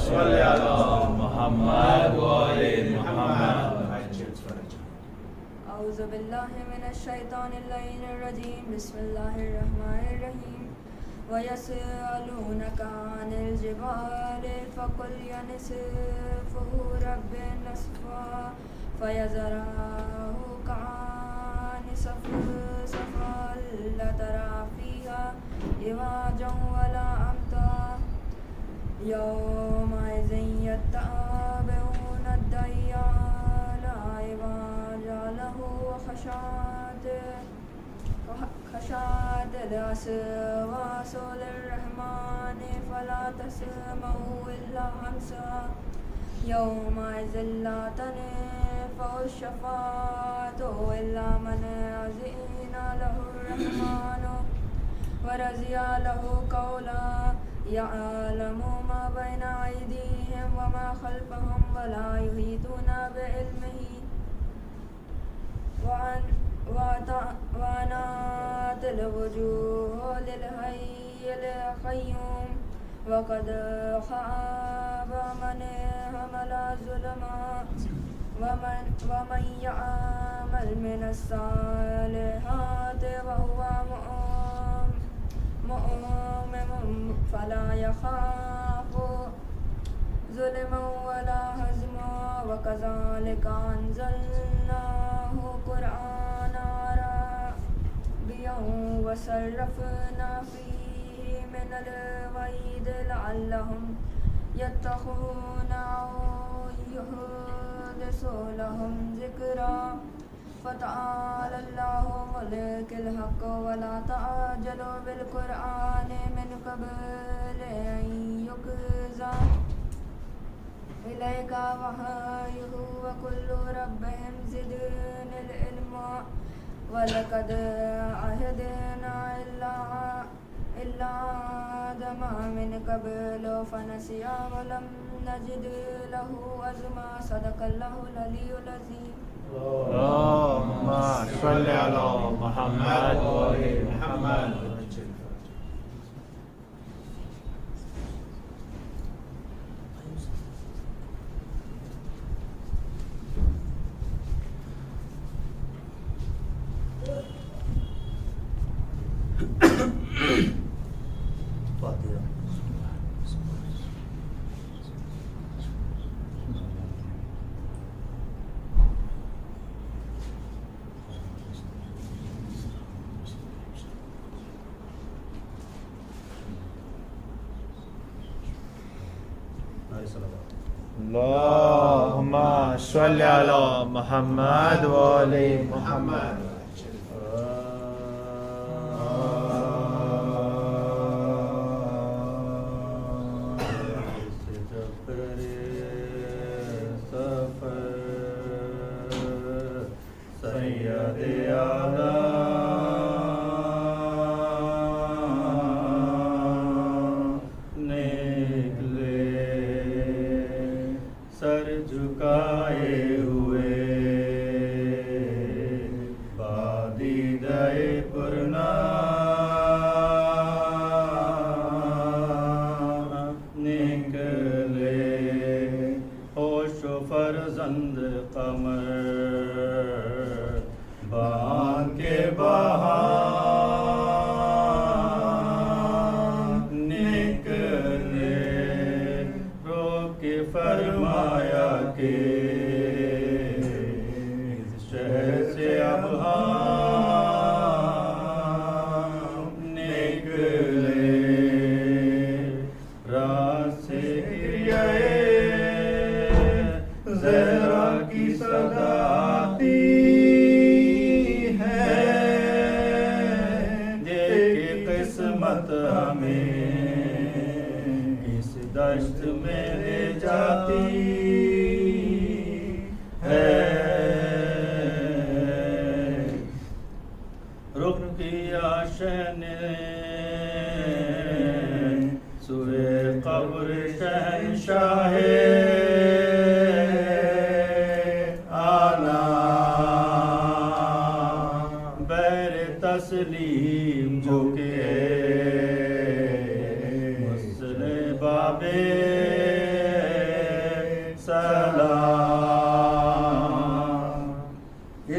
صل على محمد وآل محمد. أعوذ بالله من الشيطان اللعين الرجيم. بسم الله الرحمن الرحيم. ويسألونك عن الجبال فقل ينسفه ربي نسفا فيذرها كالعهن صفصفا لا ترى فيها عوجا ولا أمتا يومئذ يتبعون الداعي لا عوج له وخشعت الأصوات للرحمن فلا تسمع إلا همسا يومئذ لا تنفع الشفاعة إلا من أذن له الرحمن ورضي له قولا يعلم ما بين أيديهم وما خلفهم ولا يحيطون بعلمه وعنات الوجوه للحي القيوم وقد خاب من حمل ظلما ومن يعمل من الصالحات وهو مؤمن فلا يخاف ظلما ولا هزما وكذلك أنزلناه قرآنا عربيا وصرفنا فيه من الوعيد لعلهم يتقون أو يحدث لهم ذكرا فتعالى الله ملك الحق ولا تعجلوا بالقرآن من قبل أن يقضى إليك وحيه وكل ربهم زدني العلما ولقد عهدنا إلا آدم من قبل فنسي ولم نجد له عزما. صدق الله العلي العظيم. اللهم صل على محمد وآل محمد. اللهم صل على محمد وآل محمد.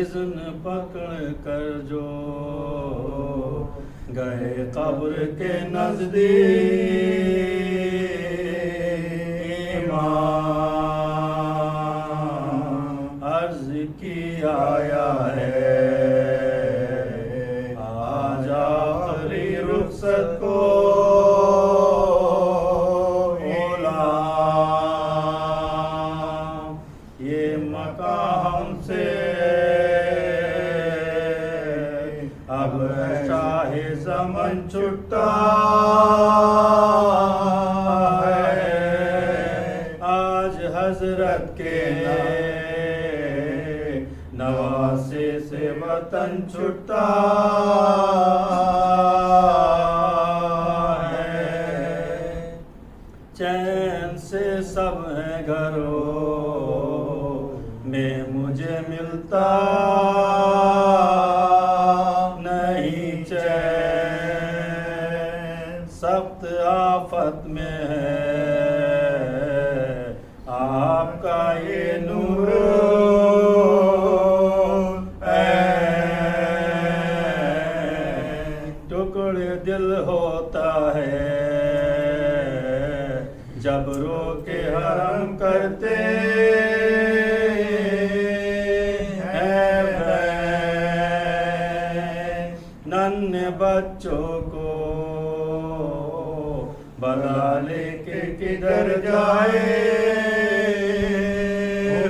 اذن پکڑ کر جو گئے قبر کے نزدیک، عرض کی آیا ہے آج آخری رخصت کو غلام، یہ مقام ہم سے اب شاہ زمن چھٹا ہے، آج حضرت کے نواسے سے وطن چھٹا ہے، چین سے سب ہیں گھروں میں مجھے ملتا نہیں چین، سخت آفت میں ہے آپ کا یہ نور ٹکڑے دل ہوتا ہے جب رو کے حرم کرتے ہیں بہن، ننھے بچوں کو بلا لے کے کدھر جائے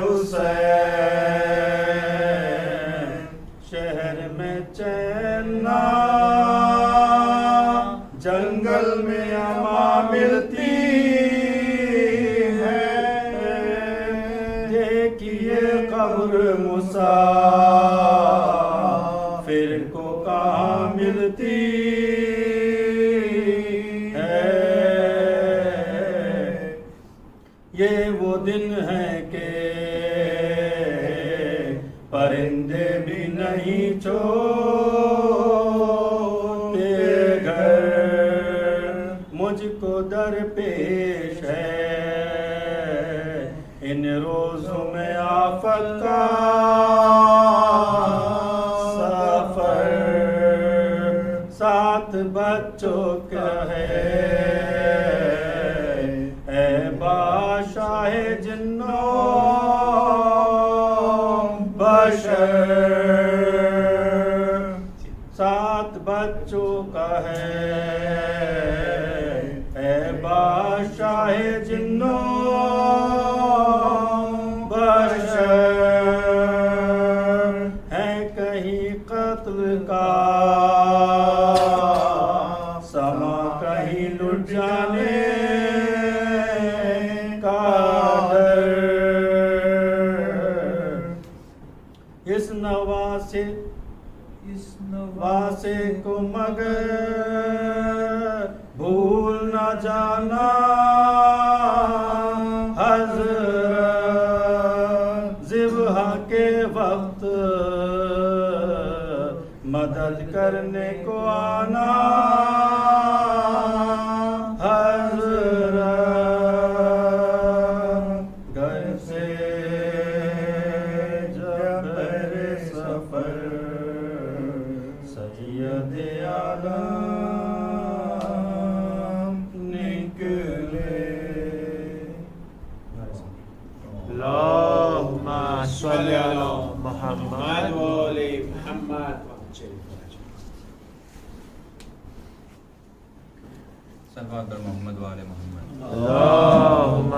حسین، شہر میں چین نہ جنگل میں اما ملتی ہے، دیکھیے قبر مسافر کو کہاں ملتی ہے، یہ وہ دن ہے کہ پرندے بھی نہیں چھوڑتے گھر، مجھ کو درپیش ہے ان روزوں میں آفت کا سفر، ساتھ بچوں کا ہے اے بادشاہ جنوں بشر، ساتھ بچوں کا ہے اے بادشاہ جنوں بشر، ہے کہیں قتل کا سما کہیں لٹ جانے کا ڈر، اس نواسے کو مگر بھول نہ جانا حضرت، ذبح کے وقت مدد کرنے کو آنا حضرت، گھر سے جب میرے سفر سید عالم نکلے، اللهم صل على محمد وآل محمد. صلوات بر محمد وآل محمد. اللهم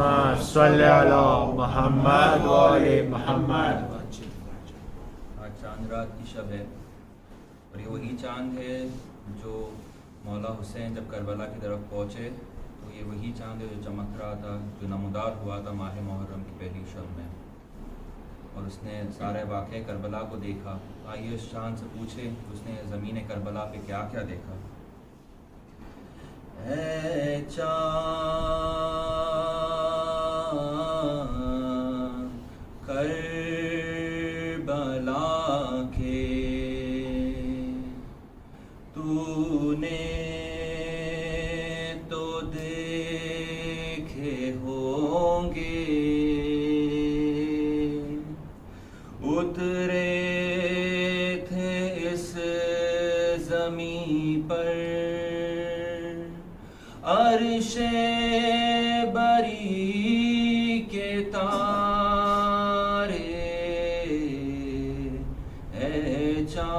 صل على محمد وآل محمد. آج چاند رات کی شب ہے اور یہ وہی چاند ہے جو مولا حسین جب کربلا کی طرف پہنچے تو یہ وہی چاند ہے جو چمک رہا تھا، جو نمودار ہوا تھا ماہ محرم کی پہلی شب میں، اور اس نے سارے واقعے کربلا کو دیکھا. آئیے اس چاند سے پوچھے اس نے زمین کربلا پہ کیا کیا دیکھا. اے چاند کربلا کے تو نے تو دیکھے ہوں گے اترے تھے اس زمیں پر عرش بری کے تارے اے چاند.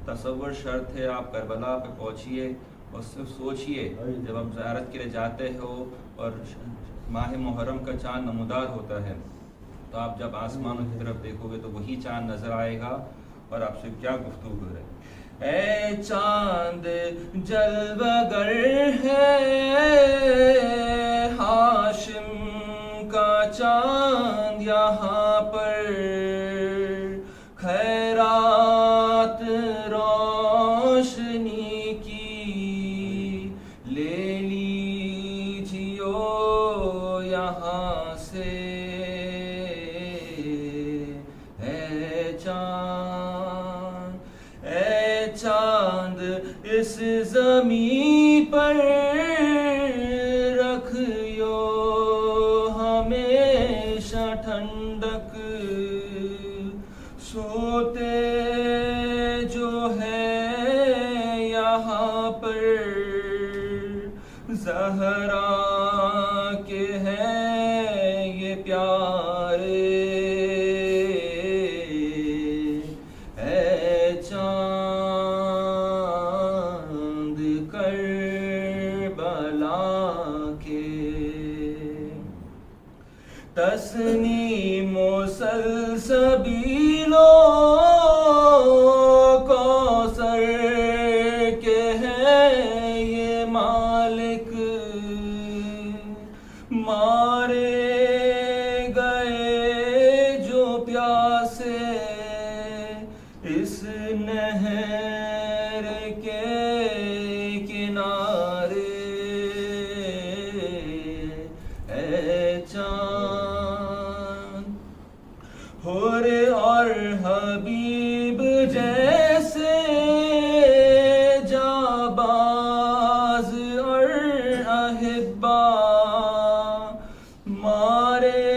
تصور شرط ہے آپ کربلا پہ پہنچیے اور صرف سوچئے جب آپ زیارت کے لیے جاتے ہو اور ماہ محرم کا چاند نمودار ہوتا ہے تو آپ جب آسمانوں کی طرف دیکھو گے تو وہی چاند نظر آئے گا اور آپ سے کیا گفتگو ہے. اے چاند جلوگر ہے ہاشم کا چاند یہاں پر خیرات روشنی کی لے لیجیو یہاں سے. اے چاند اے چاند اس زمیں پر رکھیو ہمیشہ ٹھنڈک سوتے جو ہے یہاں پر زہرا کے ہیں یہ پیارے. اے چاند کربلا کے تسنیم و سلسبیلوں کوثر کے ہیں یہ مالک مارے گئے جو پیاسے اس نہر کے کنارے. اے چاند حور اور حبیب جیسے جاباز اور احبا مارے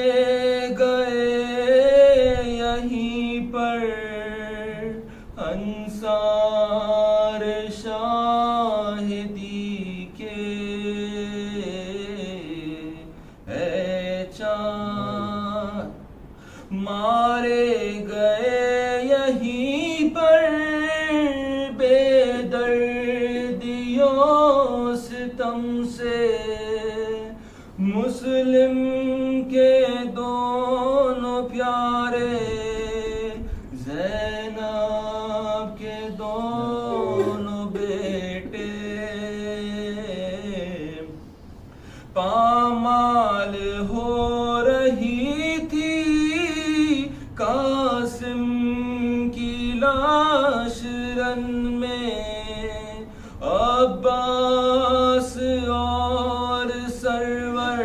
گئے یہیں پر انصار شاہدی کے. اے چاند مارے گئے یہیں پر بے دردیوں ستم سے مسلم کے دونوں پیارے زینب کے دونوں بیٹے پامال ہو رہی تھی قاسم کی لاش رن میں عباس اور سرور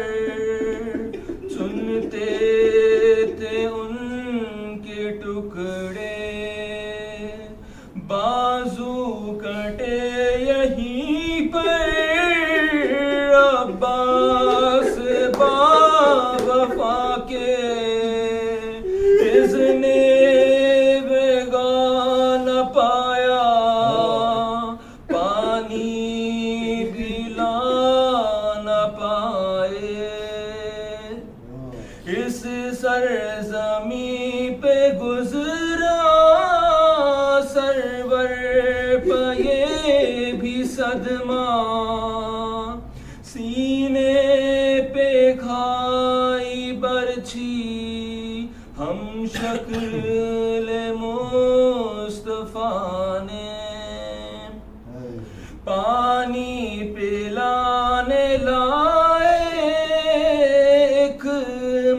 چنتے تھے ان کے ٹکڑے بازو کٹے یہیں پر عباس با وفا کے اذن بیگان پایا پانی بھی لا نہ پائے. اس سرزمین پہ گزرا سرور پہ یہ بھی صدمہ سینے پہ کھائی برچھی ہم شکل مصطفیٰ نے پانی پلانے لائے ایک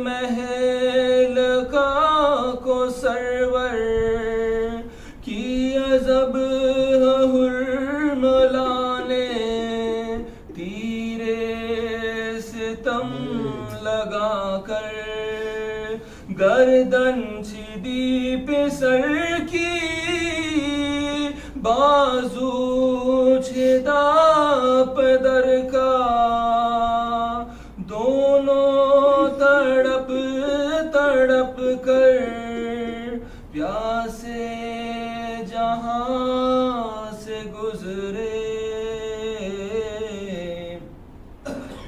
محل کا کو سرور کی عزب حرم لانے تیرے ستم لگا کر گردن چھدی پہ سر کی بازو چھدا پدر کا دونوں تڑپ تڑپ تڑپ کر پیاسے جہاں سے گزرے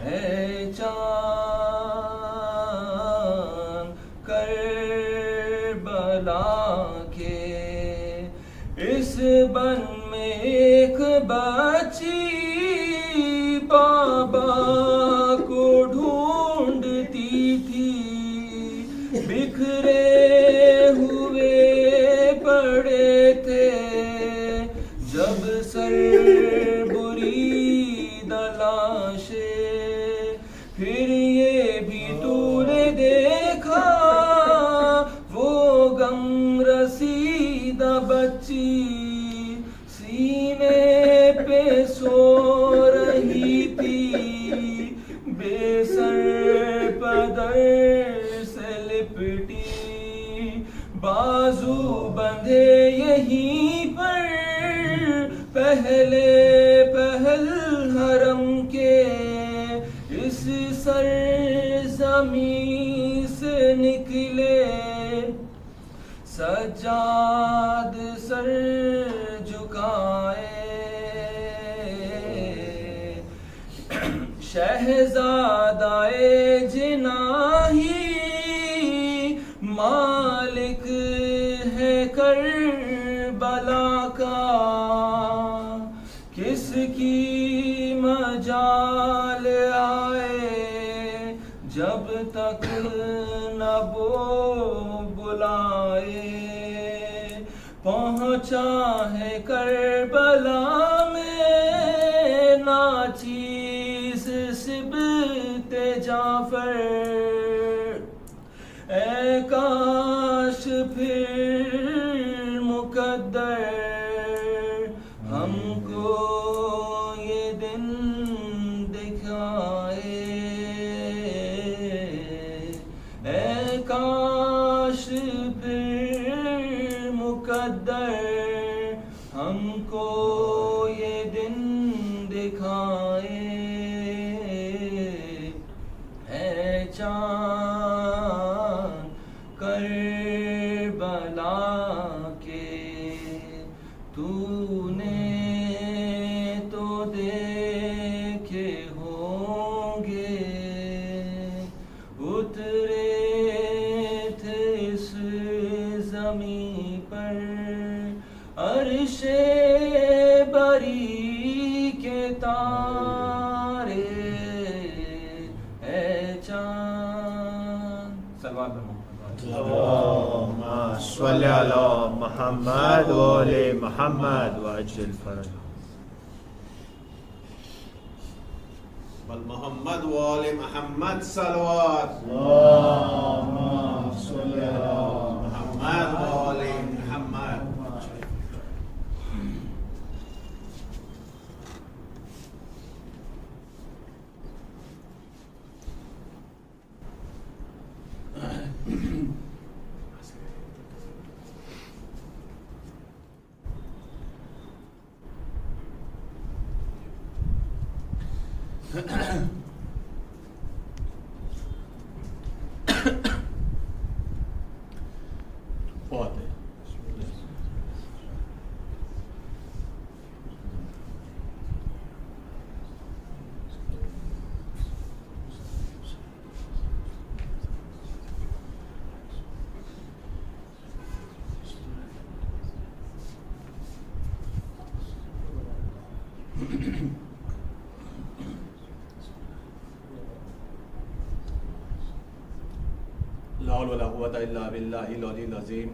اے چاند کربلا کے اس بن میں ایک بچی بابا کو ڈھونڈتی تھی بکھرے ہوئے پڑے تھے جب سر برید لاشیں پھر یہ بھی تو نے دیکھا وہ غم رسیدہ بچی سینے پہ سو رہی تھی بے سر پدر سے لپٹی بازو بندھے یہیں پر پہلے پہل حرم کے اس سرزمین سے نکلے سجاد سر جھکائے شہزادائے جناحی مالک ہے کربلا کا کس کی مجال آئے جب تک نہ وہ بلائے پہنچا ہے کربلا میں ناچیز سبت جعفر اے کاش پھر مقدر ہم کو یہ دن دکھائے اے کاش پھر مقدر ہم کو یہ دن دکھائے اے چاند کربلا کے تو نے تو دیکھے ہوں گے اترے تھے اس زمین پر عرش بری کے تارے اے چاند صلوات محمد اللهم صل على محمد وآل محمد وعجل فرجهم بل محمد وآل محمد صلوات اللهم صل على محمد وآل محمد بہت ہے لا حول ولا قوة الا باللہ العلی العظیم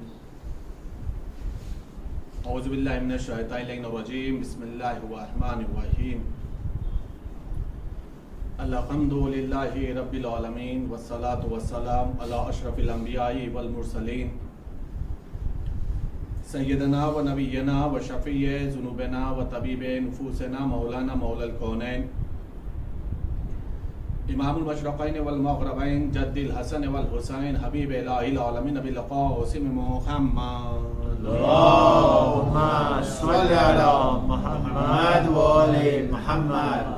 اعوذ باللہ من الشیطان الرجیم بسم اللہ الرحمن الرحیم الحمد للہ رب العالمین والصلاة والسلام علی اشرف الانبیاء والمرسلین سیدنا و نبینا و شفیع ذنوبنا و طبیب نفوسنا مولانا مولا الکونین امام المشرقین والمغربین جد الحسن والحسین حبیب الہ العالمین ابی القاسم محمد اللهم صل على محمد وآل محمد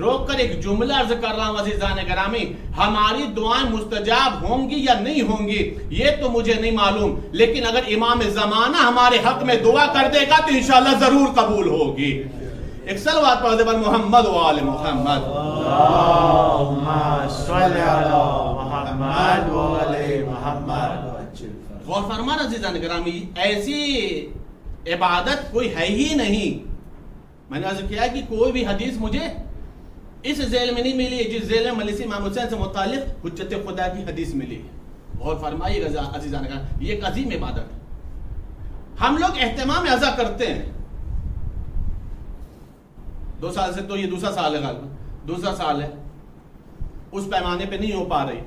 روک کر ایک جملہ عرض کر رہا ہوں عزیزان گرامی، ہماری دعائیں مستجاب ہوں گی یا نہیں ہوں گی یہ تو مجھے نہیں معلوم، لیکن اگر امام زمانہ ہمارے حق میں دعا کر دے گا تو انشاءاللہ ضرور قبول ہوگی۔ ایک صلوات پڑھ دے بر محمد و آل محمد۔ اللہم صلی علی محمد و آل محمد۔ غور فرمان عزیزان گرامی، ایسی عبادت کوئی ہے ہی نہیں۔ میں نے عرض کیا کہ کوئی بھی حدیث مجھے اس ذیل میں نہیں ملی جس ذیل میں مجلس امام حسین سے متعلق حجت خدا کی حدیث ملی ہے۔ غور فرمائیے گا عزیزان گرامی، یہ ایک عظیم عبادت ہے۔ ہم لوگ اہتمام عزا کرتے ہیں، 2 سال سے تو یہ دوسرا سال ہے، غالباً دوسرا سال ہے، اس پیمانے پہ نہیں ہو پا رہی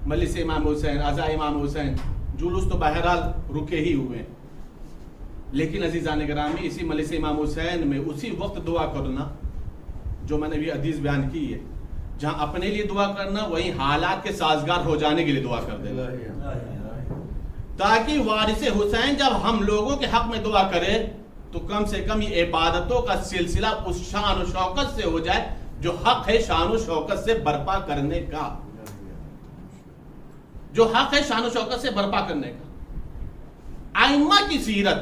مجلس امام حسین، عزا امام حسین، جلوس تو بہرحال رکے ہی ہوئے، لیکن عزیزان گرامی اسی مجلس امام حسین میں اسی وقت دعا کرنا جو میں نے بھی حدیث بیان کی ہے، جہاں اپنے لیے دعا کرنا وہیں حالات کے سازگار ہو جانے کے لیے دعا کر دینا، تاکہ وارث حسین جب ہم لوگوں کے حق میں دعا کرے تو کم سے کم یہ عبادتوں کا سلسلہ اس شان و شوکت سے ہو جائے جو حق ہے شان و شوکت سے برپا کرنے کا، جو حق ہے شان و شوکت سے برپا کرنے کا۔ ائمہ کی سیرت،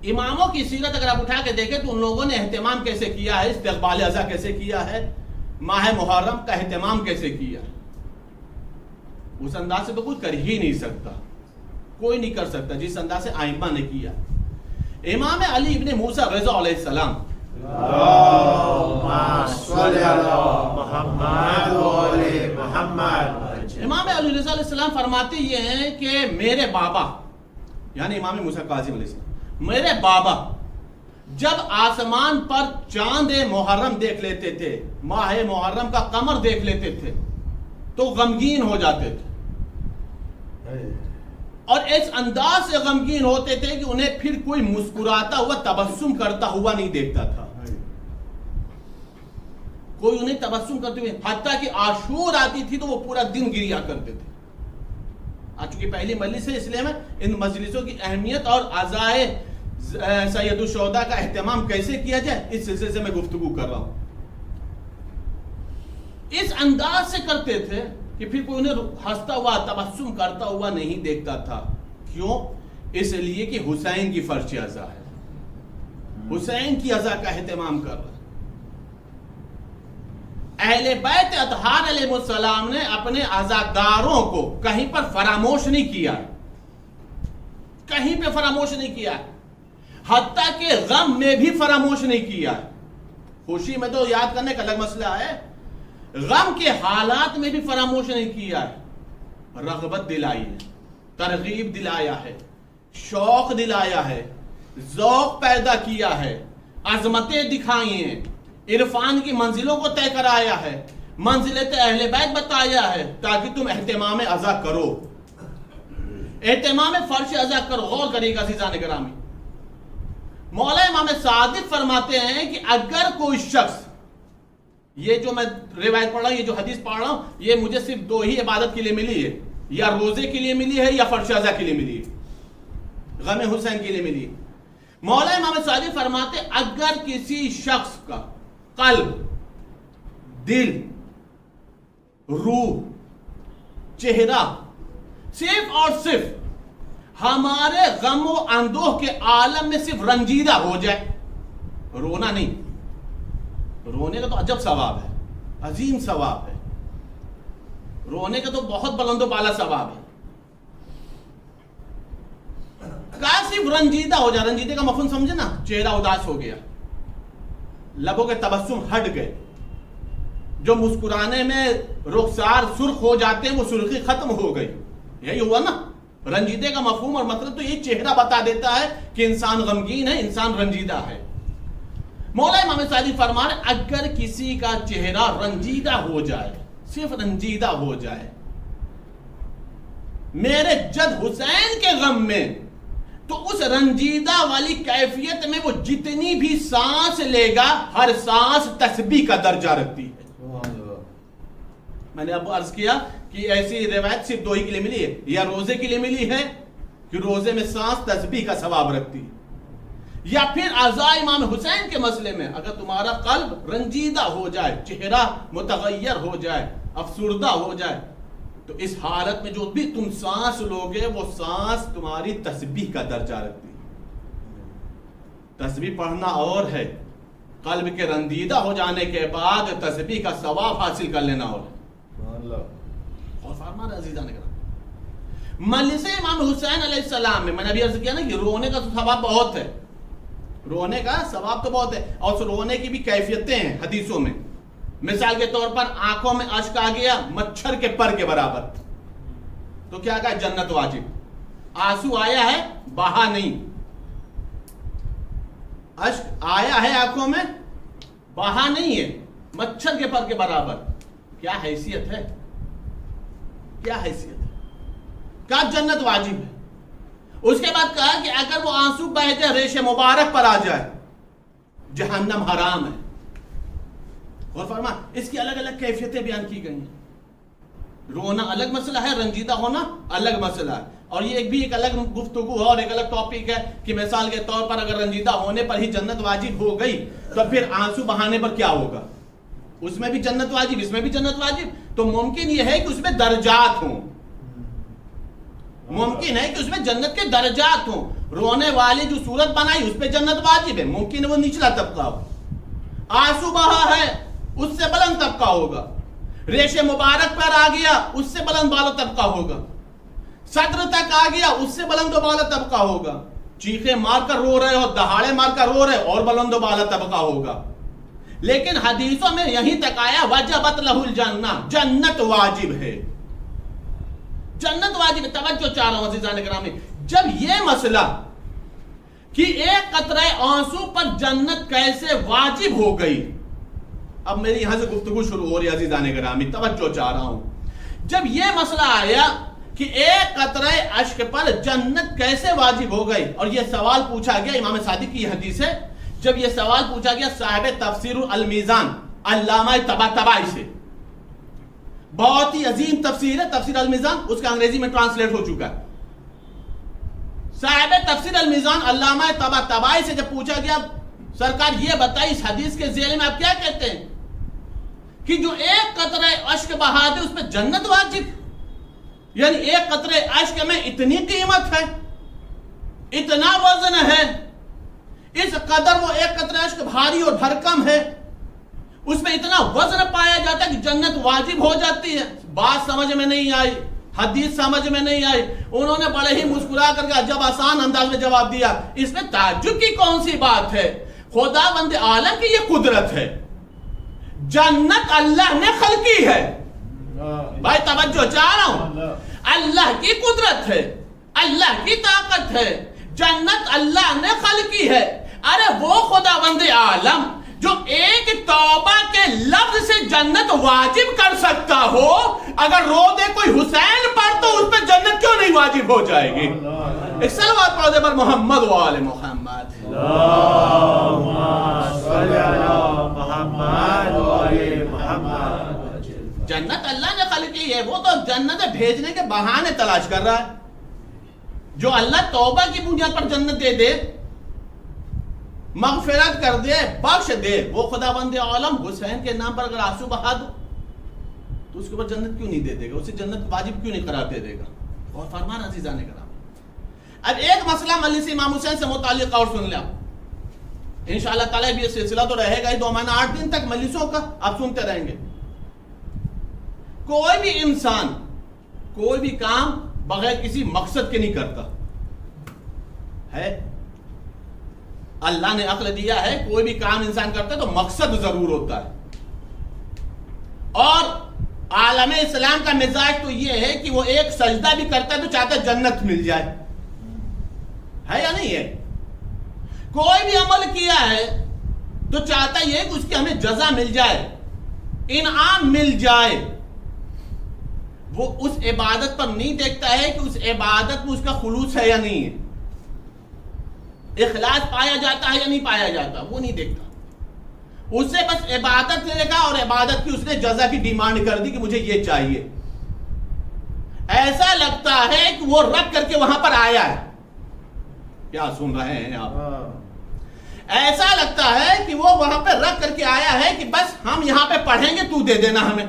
اماموں کی سیرت اگر آپ اٹھا کے دیکھیں تو ان لوگوں نے اہتمام کیسے کیا ہے، استقبال عزا کیسے کیا ہے، ماہ محرم کا اہتمام کیسے کیا ہے، اس انداز سے تو کوئی کر ہی نہیں سکتا، کوئی نہیں کر سکتا جس انداز سے ائمہ نے کیا۔ امام علی ابن موسیٰ رضا علیہ السلام، اللہم صلی علی محمد و آل محمد۔ امام علی رضا علیہ السلام فرماتے یہ ہیں کہ میرے بابا یعنی امام موسیٰ کاظم علیہ السلام، میرے بابا جب آسمان پر چاند محرم دیکھ لیتے تھے، ماہ محرم کا قمر دیکھ لیتے تھے تو غمگین ہو جاتے تھے، اور اس انداز سے غمگین ہوتے تھے کہ انہیں پھر کوئی مسکراتا ہوا تبسم کرتا ہوا نہیں دیکھتا تھا، کوئی انہیں تبسم کرتے ہوئے، حتیٰ کہ عاشور آتی تھی تو وہ پورا دن گریا کرتے تھے۔ آج چونکہ پہلی مجلس ہے اس لیے میں ان مجلسوں کی اہمیت اور عزائے سید الشہداء کا اہتمام کیسے کیا جائے اس سلسلے سے میں گفتگو کر رہا ہوں۔ اس انداز سے کرتے تھے کہ پھر کوئی انہیں ہنستا ہوا تبسم کرتا ہوا نہیں دیکھتا تھا، کیوں؟ اس لیے کہ حسین کی فرش عزا ہے، حسین کی عزا کا اہتمام کر رہا ہے۔ اہل بیت اطہار علیہ السلام نے اپنے عزاداروں کو کہیں پر فراموش نہیں کیا، کہیں پہ فراموش نہیں کیا، حتیٰ کہ غم میں بھی فراموش نہیں کیا۔ خوشی میں تو یاد کرنے کا الگ مسئلہ ہے، غم کے حالات میں بھی فراموش نہیں کیا ہے، رغبت دلائی ہے، ترغیب دلایا ہے، شوق دلایا ہے، ذوق پیدا کیا ہے، عظمتیں دکھائی ہیں، عرفان کی منزلوں کو طے کرایا ہے، منزلت اہل بیت بتایا ہے تاکہ تم اہتمام عزا کرو، اہتمام فرش عزا کرو۔ غور کریے گا عزیزان گرامی، مولا امام صادق فرماتے ہیں کہ اگر کوئی شخص، یہ جو میں روایت پڑھ رہا ہوں، یہ جو حدیث پڑھ رہا ہوں، یہ مجھے صرف 2 ہی عبادت کے لیے ملی ہے، یا روزے کے لیے ملی ہے یا فرش عزا کے لیے ملی ہے، غم حسین کے لیے ملی ہے۔ مولا امام صادق فرماتے اگر کسی شخص کا قلب، دل، روح، چہرہ صرف اور صرف ہمارے غم و اندوہ کے عالم میں صرف رنجیدہ ہو جائے، رونا نہیں، رونے کا تو عجب ثواب ہے، عظیم ثواب ہے، رونے کا تو بہت بلند و بالا ثواب ہے، صرف رنجیدہ ہو جائے، رنجیدے کا مفہوم سمجھے نا، چہرہ اداس ہو گیا، لبوں کے تبسم ہٹ گئے، جو مسکرانے میں رخسار سرخ ہو جاتے ہیں وہ سرخی ختم ہو گئی، یہی ہوا نا۔ رنجیدے کا مفہوم اور مطلب تو یہ چہرہ بتا دیتا ہے کہ انسان غمگین ہے، انسان رنجیدہ ہے۔ مولا امام صادق فرمان اگر کسی کا چہرہ رنجیدہ ہو جائے، صرف رنجیدہ ہو جائے میرے جد حسین کے غم میں، تو اس رنجیدہ والی کیفیت میں وہ جتنی بھی سانس لے گا ہر سانس تسبیح کا درجہ رکھتی ہے۔ میں نے اب عرض کیا کہ ایسی روایت صرف 2 ہی کے لیے ملی ہے، یا روزے کے لیے ملی ہے کہ روزے میں سانس تسبیح کا ثواب رکھتی ہے، یا پھر اعضاء امام حسین کے مسئلے میں اگر تمہارا قلب رنجیدہ ہو جائے، چہرہ متغیر ہو جائے، افسردہ ہو جائے، تو اس حالت میں جو بھی تم سانس لوگے وہ سانس تمہاری تسبیح کا درجہ رکھتی ہے۔ تسبیح پڑھنا اور ہے، قلب کے رنجیدہ ہو جانے کے بعد تسبیح کا ثواب حاصل کر لینا اور ہے۔ اور فرمان عزیزان کرام، مجلس امام حسین علیہ السلام میں نے ابھی عرض کیا نا کہ رونے کا تو ثواب بہت ہے، رونے کا ثواب تو بہت ہے، اور اس رونے کی بھی کیفیتیں ہیں حدیثوں میں۔ مثال کے طور پر آنکھوں میں اشک آ گیا مچھر کے پر کے برابر، تو کیا کہا؟ جنت واجب۔ آنسو آیا ہے بہا نہیں، اشک آیا ہے آنکھوں میں بہا نہیں ہے، مچھر کے پر کے برابر۔ کیا حیثیت ہے، کیا حیثیت ہے؟ کہا جنت واجب ہے۔ اس کے بعد کہا کہ اگر وہ آنسو بہہ جائے ریش مبارک پر آ جائے، جہنم حرام ہے۔ اور فرما اس کی الگ الگ کیفیتیں بیان کی گئی ہیں۔ رونا الگ مسئلہ ہے، رنجیدہ ہونا الگ مسئلہ ہے، اور یہ ایک الگ گفتگو ہے اور ایک الگ ٹاپک ہے کہ مثال کے طور پر اگر رنجیدہ ہونے پر ہی جنت واجب ہو گئی تو پھر آنسو بہانے پر کیا ہوگا؟ اس میں بھی جنت واجب، اس میں بھی جنت واجب۔ تو ممکن یہ ہے کہ اس میں درجات ہوں، ممکن ہے کہ اس میں جنت کے درجات ہوں۔ رونے والی جو صورت بنائی اس پہ جنت واجب ہے، ممکن ہے وہ نچلا طبقہ ہو۔ آنسو بہا ہے اس سے بلند طبقہ ہوگا، ریش مبارک پر آ گیا اس سے بلند بالا طبقہ ہوگا، صدر تک آ گیا اس سے بلند و بالا طبقہ ہوگا، چیخے مار کر رو رہے ہو، دہاڑے مار کر رو رہے اور بلند و بالا طبقہ ہوگا۔ لیکن حدیثوں میں یہیں تک آیا وجبت لہ الجنہ، جنت واجب ہے، جنت واجب ہے۔ توجہ چاہ رہا ہوں عزیزان گرامی، جب یہ مسئلہ کہ ایک قطرہ آنسو پر جنت کیسے واجب ہو گئی، اب میری یہاں سے گفتگو شروع ہو رہی ہے عزیزان گرامی، توجہ چاہ رہا ہوں۔ جب یہ مسئلہ آیا کہ ایک قطرہ اشک پر جنت کیسے واجب ہو گئی، اور یہ سوال پوچھا گیا، امام صادق کی حدیث ہے، جب یہ سوال پوچھا گیا صاحب تفسیر المیزان علامہ طباطبائی سے، بہت ہی عظیم تفسیر ہے تفسیر المیزان، اس کا انگریزی میں ٹرانسلیٹ ہو چکا ہے۔ صاحب تفسیر المیزان علامہ طباطبائی سے جب پوچھا گیا سرکار یہ بتائی اس حدیث کے ذیل میں آپ کیا کہتے ہیں کہ جو ایک قطرہ اشک بہا دے اس پہ جنت واجب، یعنی ایک قطرہ اشک میں اتنی قیمت ہے، اتنا وزن ہے، اس قدر وہ ایک قطرہ اشک بھاری اور بھرکم ہے، اس میں اتنا وزن پایا جاتا ہے کہ جنت واجب ہو جاتی ہے۔ بات سمجھ میں نہیں آئی، حدیث سمجھ میں نہیں آئی، انہوں نے بڑے ہی مسکرا کر کے جب آسان انداز میں جواب دیا، اس میں تعجب کی کون سی بات ہے؟ خدا بند عالم کی یہ قدرت ہے، جنت اللہ نے خلقی ہے۔ بھائی توجہ چاہ رہا ہوں، اللہ کی قدرت ہے، اللہ کی طاقت ہے، جنت اللہ نے خلقی ہے۔ ارے وہ خدا بند عالم جو ایک توبہ کے لفظ سے جنت واجب کر سکتا ہو، اگر رو دے کوئی حسین پر تو اس پہ جنت کیوں نہیں واجب ہو جائے گی؟ ایک صلوات پڑھ دے پر محمد و آل محمد۔ اللہم صلی علی محمد و آل محمد۔ جنت اللہ نے خلقی ہے، وہ تو جنت بھیجنے کے بہانے تلاش کر رہا ہے۔ جو اللہ توبہ کی بنیاد پر جنت دے دے، مغفرت کر دے، بخش دے، وہ خدا بند عالم حسین کے نام پر اگر آنسو بہا دو تو اس کے اوپر جنت کیوں نہیں دے دے گا؟ اسے جنت واجب کیوں نہیں قرار دے دے گا؟ اور فرمان عزیزان کرام، اب ایک مسئلہ مجلس امام حسین سے متعلق اور سن لیا، انشاءاللہ تعالیٰ بھی یہ سلسلہ تو رہے گا ہی 2 مہینہ 8 دن تک مجلسوں کا، آپ سنتے رہیں گے۔ کوئی بھی انسان کوئی بھی کام بغیر کسی مقصد کے نہیں کرتا ہے۔ اللہ نے عقل دیا ہے، کوئی بھی کام انسان کرتا ہے تو مقصد ضرور ہوتا ہے، اور عالم اسلام کا مزاج تو یہ ہے کہ وہ ایک سجدہ بھی کرتا ہے تو چاہتا ہے جنت مل جائے، ہے یا نہیں ہے؟ کوئی بھی عمل کیا ہے تو چاہتا یہ کہ اس کی ہمیں جزا مل جائے، انعام مل جائے۔ وہ اس عبادت پر نہیں دیکھتا ہے کہ اس عبادت میں اس کا خلوص ہے یا نہیں ہے، اخلاص پایا جاتا ہے یا نہیں پایا جاتا، وہ نہیں دیکھتا۔ اسے بس عبادت نے دیکھا اور عبادت کی اس نے جزا کی ڈیمانڈ کر دی کہ مجھے یہ چاہیے۔ ایسا لگتا ہے کہ وہ رکھ کر کے وہاں پر آیا ہے۔ کیا سن رہے ہیں آپ؟ ایسا لگتا ہے کہ وہ وہاں پہ رکھ کر کے آیا ہے کہ بس ہم یہاں پہ پڑھیں گے تو دے دینا ہمیں،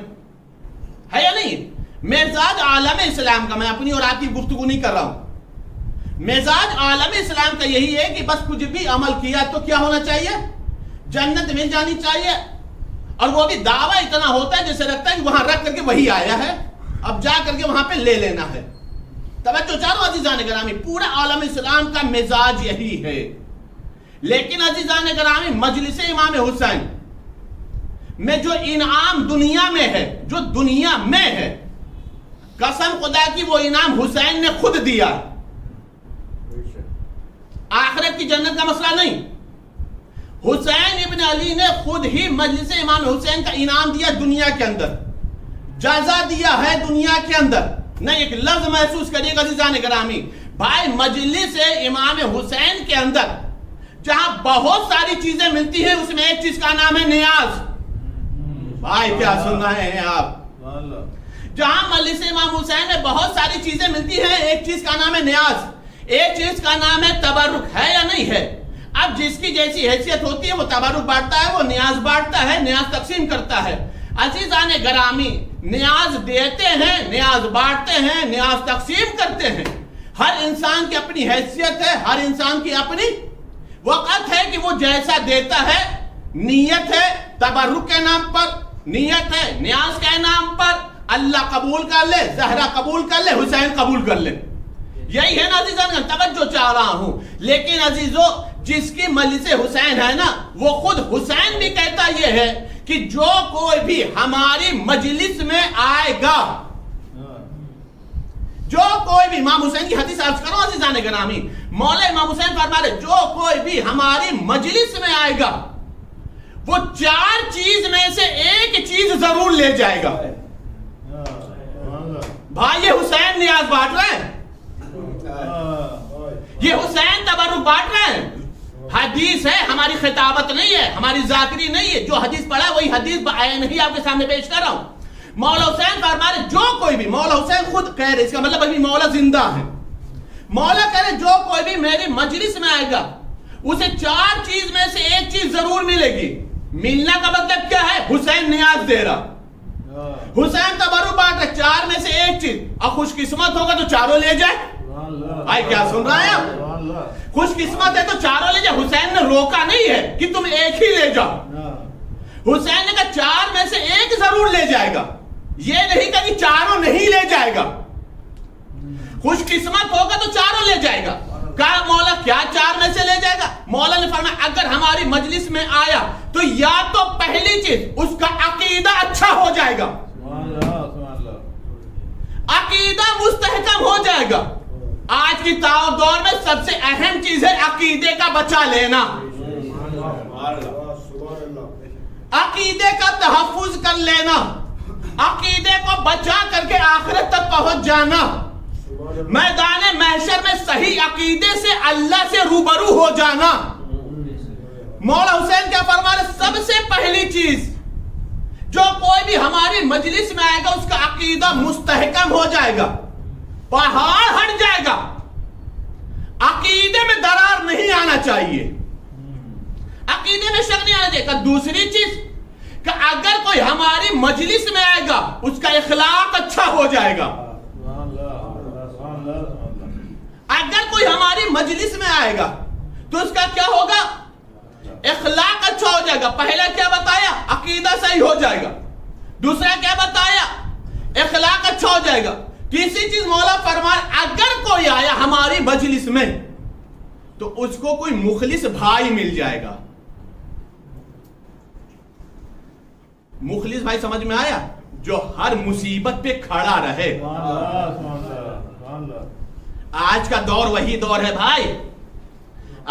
ہے یا نہیں؟ مزاج عالم اسلام کا، میں اپنی اور آپ کی گفتگو نہیں کر رہا ہوں، مزاج عالم اسلام کا یہی ہے کہ بس کچھ بھی عمل کیا تو کیا ہونا چاہیے؟ جنت مل جانی چاہیے. اور وہ بھی دعویٰ اتنا ہوتا ہے جیسے لگتا ہے کہ وہاں رکھ کر کے وہی آیا ہے، اب جا کر کے وہاں پہ لے لینا ہے. توجہ چاروں عزیزان گرامی، پورا عالم اسلام کا مزاج یہی ہے. لیکن عزیزان گرامی مجلس امام حسین میں جو انعام دنیا میں ہے، جو دنیا میں ہے، قسم خدا کی وہ انعام حسین نے خود دیا. آخرت کی جنت کا مسئلہ نہیں، حسین ابن علی نے خود ہی مجلس امام حسین کا انعام دیا دنیا کے اندر، جزا دیا ہے دنیا کے اندر. نہیں، ایک لفظ محسوس کریے گا عزیزان گرامی، بھائی مجلس امام حسین کے اندر جہاں بہت ساری چیزیں ملتی ہیں، اس میں ایک چیز کا نام ہے نیاز. بھائی کیا سن رہے ہیں آپ؟ جہاں مجلس امام حسین میں بہت ساری چیزیں ملتی ہیں، ایک چیز کا نام ہے نیاز، ایک چیز کا نام ہے تبرک. ہے یا نہیں ہے؟ اب جس کی جیسی حیثیت ہوتی ہے وہ تبرک بانٹتا ہے، وہ نیاز بانٹتا ہے، نیاز تقسیم کرتا ہے. عزیزان گرامی، نیاز دیتے ہیں، نیاز بانٹتے ہیں، نیاز تقسیم کرتے ہیں. ہر انسان کی اپنی حیثیت ہے، ہر انسان کی اپنی وقت ہے کہ وہ جیسا دیتا ہے. نیت ہے تبرک کے نام پر، نیت ہے نیاز کے نام پر. اللہ قبول کر لے، زہرا قبول کر لے، حسین قبول کر لے. یہی ہے نا عزیزان، توجہ چاہ رہا ہوں. لیکن عزیزو، جس کی مجلس حسین ہے نا، وہ خود حسین بھی کہتا یہ ہے کہ جو کوئی بھی ہماری مجلس میں آئے گا، جو کوئی بھی، امام حسین کی حدیث عرض کرو عزیزان گرامی، مولا امام حسین فرما رہے جو کوئی بھی ہماری مجلس میں آئے گا وہ 4 چیز میں سے ایک چیز ضرور لے جائے گا. بھائی یہ حسین نیاز بانٹ رہے ہیں، یہ حسین تبرک بانٹ رہے ہیں. حدیث ہے، ہماری خطابت نہیں ہے، ہماری ذاکری نہیں ہے. جو حدیث پڑھا ہے وہی حدیث بعین ہی آپ کے سامنے پیش کر رہا ہوں. مولا حسین فرما رہے جو کوئی بھی، مولا حسین خود کہہ رہے، اس کا مطلب ابھی مولا زندہ ہے. مولا کہہ رہے جو کوئی بھی میری مجلس میں آئے گا اسے 4 چیز میں سے ایک چیز ضرور ملے گی. ملنا کا مطلب کیا ہے؟ حسین نیاز دے رہا، حسین تبرک بانٹ رہا، 4 میں سے ایک چیز. اور خوش قسمت ہوگا تو 4 لے جائے. بھائی کیا سن رہے ہیں آپ؟ خوش قسمت ہے تو 4 لے جائے. حسین نے روکا نہیں ہے کہ تم ایک ہی لے جاؤ. حسین نے کہا 4 میں سے ایک ضرور لے جائے گا. یہ نہیں کہا کہ 4 نہیں لے جائے گا. خوش قسمت ہوگا تو 4 لے جائے گا. کہا مولا کیا 4 میں سے لے جائے گا؟ مولا نے فرمایا اگر ہماری مجلس میں آیا تو یا تو پہلی چیز اس کا عقیدہ اچھا ہو جائے گا، عقیدہ مستحکم ہو جائے گا. آج کی دور میں سب سے اہم چیز ہے عقیدے کا بچا لینا، عقیدے کا تحفظ کر لینا، عقیدے کو بچا کر کے آخرت تک پہنچ جانا، میدان محشر میں صحیح عقیدے سے اللہ سے روبرو ہو جانا. مولا حسین کیا فرما رہے؟ سب سے پہلی چیز جو کوئی بھی ہماری مجلس میں آئے گا اس کا عقیدہ مستحکم ہو جائے گا، پہاڑ ہٹ جائے گا، عقیدے میں درار نہیں آنا چاہیے، عقیدے میں شک نہیں آنا چاہیے. دوسری چیز کہ اگر کوئی ہماری مجلس میں آئے گا اس کا اخلاق اچھا ہو جائے گا. اگر کوئی ہماری مجلس میں آئے گا تو اس کا کیا ہوگا؟ اخلاق اچھا ہو جائے گا. پہلا کیا بتایا؟ عقیدہ صحیح ہو جائے گا. دوسرا کیا بتایا؟ اخلاق اچھا ہو جائے گا. تیسری چیز مولا فرمائے اگر کوئی آیا ہماری مجلس میں تو اس کو کوئی مخلص بھائی مل جائے گا. مخلص بھائی سمجھ میں آیا؟ جو ہر مصیبت پہ کھڑا رہے. آج کا دور وہی دور ہے بھائی،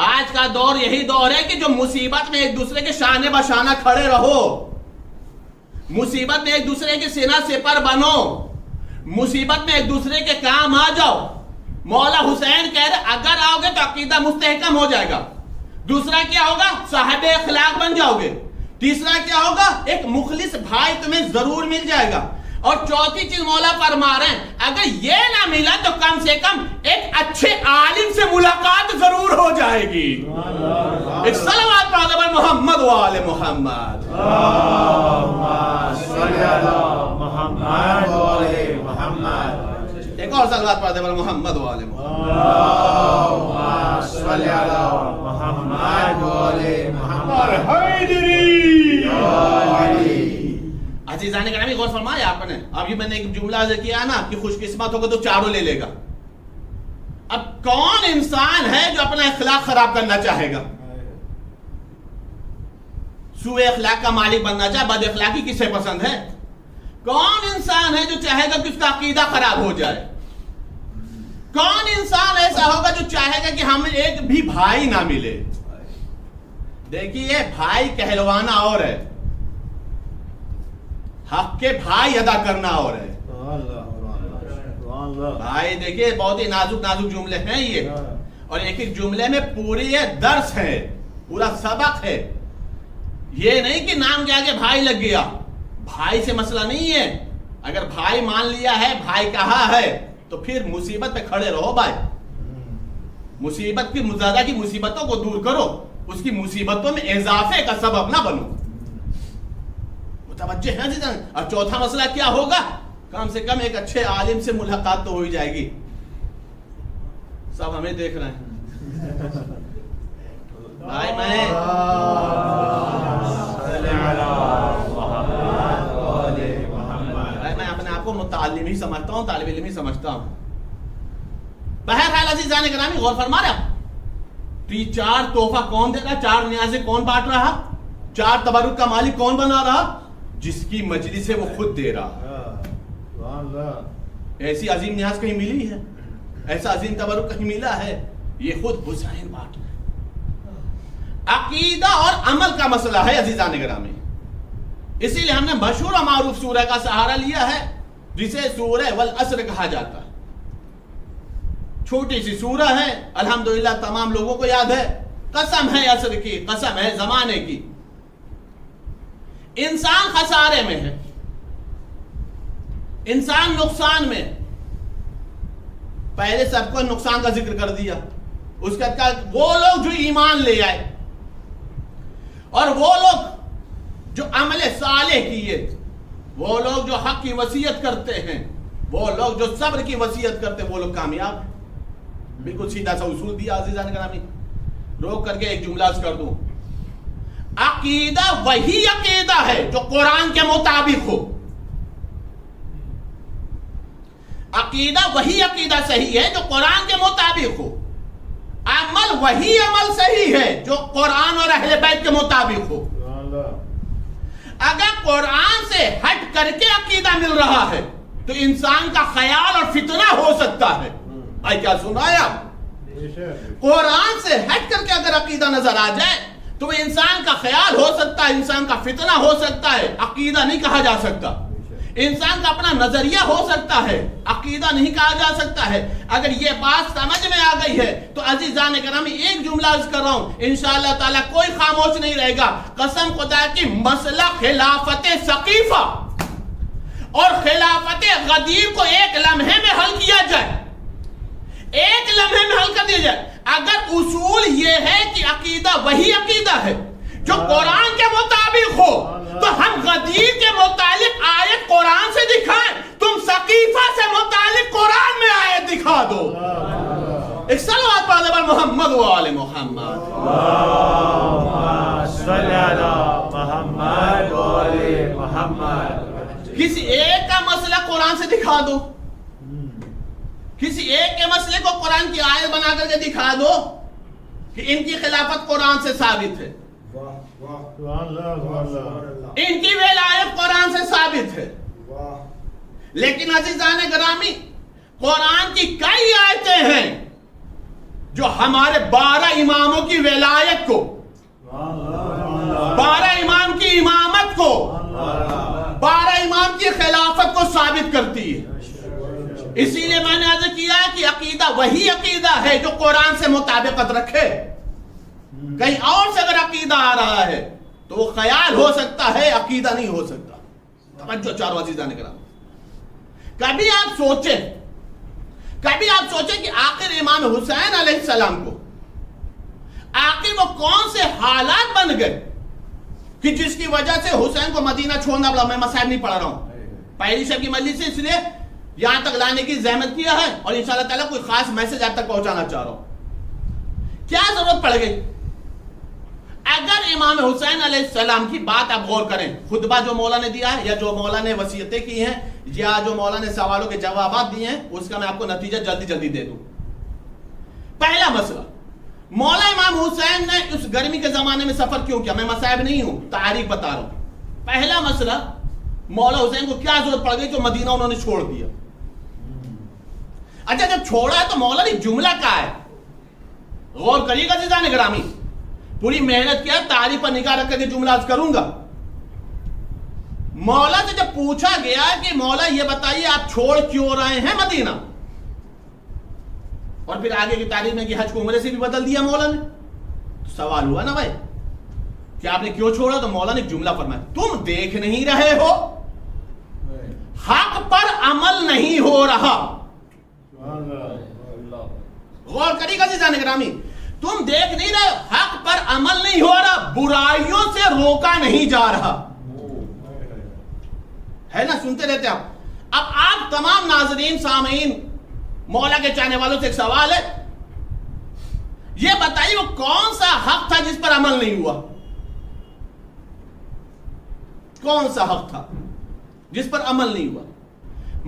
آج کا دور یہی دور ہے کہ جو مصیبت میں ایک دوسرے کے شانے بشانہ کھڑے رہو، مصیبت میں ایک دوسرے کے سینہ سپر بنو، مصیبت میں ایک دوسرے کے کام آ جاؤ. مولا حسین کہہ رہے اگر آؤ گے تو عقیدہ مستحکم ہو جائے گا. دوسرا کیا ہوگا؟ صاحب اخلاق بن جاؤ گے. تیسرا کیا ہوگا؟ ایک مخلص بھائی تمہیں ضرور مل جائے گا. اور چوتھی چیز مولا فرما رہے ہیں اگر یہ نہ ملا تو کم سے کم ایک اچھے عالم سے ملاقات ضرور ہو جائے گی. ایک صلوات پڑھ دو محمد وآل محمد. محمد وآل محمد. ایک اور صلوات پڑھ دو محمد وآل محمد. محمد وآل محمد. عزیزان گرامی غور فرمایا آپ نے. ابھی میں نے ایک جملہ ذکر کیا نا کہ خوش قسمت ہوگا تو چاروں لے لے گا. اب کون انسان ہے جو اپنا اخلاق خراب کرنا چاہے گا؟ سوء اخلاق کا مالک بننا چاہے. بد اخلاقی کسے پسند ہے؟ کون انسان ہے جو چاہے گا کہ اس کا عقیدہ خراب ہو جائے؟ کون انسان ایسا ہوگا جو چاہے گا کہ ہمیں ایک بھی بھائی نہ ملے؟ دیکھیے بھائی کہلوانا اور ہے, حق کے بھائی ادا کرنا اور ہے. بھائی دیکھیے بہت ہی نازک نازک جملے ہیں یہ, اور ایک ایک جملے میں پوری یہ درس ہے, پورا سبق ہے. یہ نہیں کہ نام کے آگے بھائی لگ گیا. بھائی سے مسئلہ نہیں ہے. اگر بھائی مان لیا ہے, بھائی کہا ہے, تو پھر مصیبت پہ کھڑے رہو بھائی. مصیبت کی مزادہ کی مصیبتوں کو دور کرو, اس کی مصیبتوں میں اضافے کا سبب نہ بنو. متوجہ ہیں جی. اور چوتھا مسئلہ کیا ہوگا؟ کم سے کم ایک اچھے عالم سے ملاقات تو ہو ہی جائے گی. سب ہمیں دیکھ رہے ہیں بھائی. میں اپنے آپ کو متعلم ہی سمجھتا ہوں, طالب علم ہی سمجھتا ہوں. بہرحال عزیزان گرامی غور فرما رہے. تو یہ چار تحفہ کون دے رہا؟ چار نیازیں کون بانٹ رہا؟ چار تبرک کا مالک کون بنا رہا؟ جس کی مجلس ہے وہ خود دے رہا. ایسی عظیم نیاز کہیں ملی ہے؟ ایسا عظیم تبرک کہیں ملا ہے؟ یہ خود حسین بانٹ رہا. عقیدہ اور عمل کا مسئلہ ہے عزیزان گرامی. اسی لیے ہم نے مشہور و معروف سورہ کا سہارا لیا ہے جسے سورہ والعصر کہا جاتا ہے. چھوٹی سی سورہ ہے, الحمدللہ تمام لوگوں کو یاد ہے. قسم ہے عصر کی, قسم ہے زمانے کی. انسان خسارے میں ہے, انسان نقصان میں. پہلے سب کو نقصان کا ذکر کر دیا. اس کے بعد وہ لوگ جو ایمان لے آئے اور وہ لوگ جو عمل صالح کیے, وہ لوگ جو حق کی وصیت کرتے ہیں, وہ لوگ جو صبر کی وصیت کرتے ہیں, وہ لوگ کامیاب ہیں. بالکل سیدھا سا اصول دیا عزیزان گرامی. روک کر کے ایک جملہ کر دوں. عقیدہ وہی عقیدہ ہے جو قرآن کے مطابق ہو. عقیدہ وہی عقیدہ صحیح ہے جو قرآن کے مطابق ہو. عمل وہی عمل صحیح ہے جو قرآن اور اہل بیت کے مطابق ہو. اگر قرآن سے ہٹ کر کے عقیدہ مل رہا ہے تو انسان کا خیال اور فتنہ ہو سکتا ہے. بھائی کیا سنایا؟ قرآن سے ہٹ کر کے اگر عقیدہ نظر آ جائے تو انسان کا خیال ہو سکتا ہے, انسان کا فتنہ ہو سکتا ہے. عقیدہ نہیں کہا جا سکتا. انسان کا اپنا نظریہ ہو سکتا ہے, عقیدہ نہیں کہا جا سکتا ہے. اگر یہ بات سمجھ میں آ گئی ہے تو عزیزان گرامی ایک جملہ عرض کر رہا ہوں, انشاءاللہ تعالیٰ کوئی خاموش نہیں رہے گا. قسم خدا کی مسئلہ خلافت ثقیفہ اور خلافت غدیر کو ایک لمحے میں حل کیا جائے, ایک لمحے میں حل کر دیا جائے. اگر اصول یہ ہے کہ عقیدہ وہی عقیدہ ہے جو قرآن کے مطابق ہو تو ہم غدیر کے متعلق آیت قرآن سے دکھائیں, تم ثقیفہ سے متعلق قرآن میں آیت دکھا دو. ایک صلوات پڑھ دو محمد وآل محمد. محمد وآل محمد. کسی ایک کا مسئلہ قرآن سے دکھا دو, کسی ایک کے مسئلے کو قرآن کی آیت بنا کر کے دکھا دو کہ ان کی خلافت قرآن سے ثابت ہے, ان کی ولایت قرآن سے ثابت ہے. لیکن عزیزان گرامی قرآن کی کئی آیتیں ہیں جو ہمارے 12 اماموں کی ولایت کو, 12 امام کی امامت کو, 12 امام کی خلافت کو ثابت کرتی ہے. اسی لیے میں نے عرض کیا کہ عقیدہ وہی عقیدہ ہے جو قرآن سے مطابقت رکھے. کہیں اور سے اگر عقیدہ آ رہا ہے تو وہ خیال ہو سکتا ہے, عقیدہ نہیں ہو سکتا. توجہ چاروں عزیزان کرام. کبھی آپ سوچیں کہ آخر امام حسین علیہ السلام کو آخر وہ کون سے حالات بن گئے کہ جس کی وجہ سے حسین کو مدینہ چھوڑنا پڑا. میں مسائل نہیں پڑھ رہا ہوں, پہلی شب کی مجلس سے اس لیے یہاں تک لانے کی زحمت کیا ہے اور انشاءاللہ تعالیٰ کوئی خاص میسج آپ تک پہنچانا چاہ رہا ہوں. کیا ضرورت پڑ گئی؟ اگر امام حسین علیہ السلام کی بات آپ غور کریں, خطبہ جو مولا نے دیا ہے یا جو مولا نے وصیتیں کی ہیں یا جو مولا نے سوالوں کے جوابات دیے ہیں, اس کا میں آپ کو نتیجہ جلدی دے دوں. پہلا مسئلہ, مولا امام حسین نے اس گرمی کے زمانے میں سفر کیوں کیا؟ میں مصائب نہیں ہوں, تاریخ بتا رہا ہوں. پہلا مسئلہ, مولا حسین کو کیا ضرورت پڑ گئی جو مدینہ انہوں نے چھوڑ دیا؟ اچھا جب چھوڑا ہے تو مولا نے جملہ کہا ہے, غور کریے گا عزیزان گرامی, پوری محنت کیا, تاریخ پر نگاہ رکھ کے جملہ عرض کروں گا. مولا سے جب پوچھا گیا کہ مولا یہ بتائیے آپ چھوڑ کیوں رہے ہیں مدینہ, اور پھر آگے کی تاریخ میں کہ حج کو عمرے سے بھی بدل دیا مولا نے, تو سوال ہوا نا بھائی کہ آپ نے کیوں چھوڑا؟ تو مولا نے جملہ فرمایا, تم دیکھ نہیں رہے ہو حق پر عمل نہیں ہو رہا. غور کریے گا عزیزان گرامی, تم دیکھ نہیں رہے حق پر عمل نہیں ہو رہا, برائیوں سے روکا نہیں جا رہا ہے نا, سنتے رہتے آپ. اب آپ تمام ناظرین سامعین مولا کے چاہنے والوں سے ایک سوال ہے, یہ بتائیے وہ کون سا حق تھا جس پر عمل نہیں ہوا؟ کون سا حق تھا جس پر عمل نہیں ہوا؟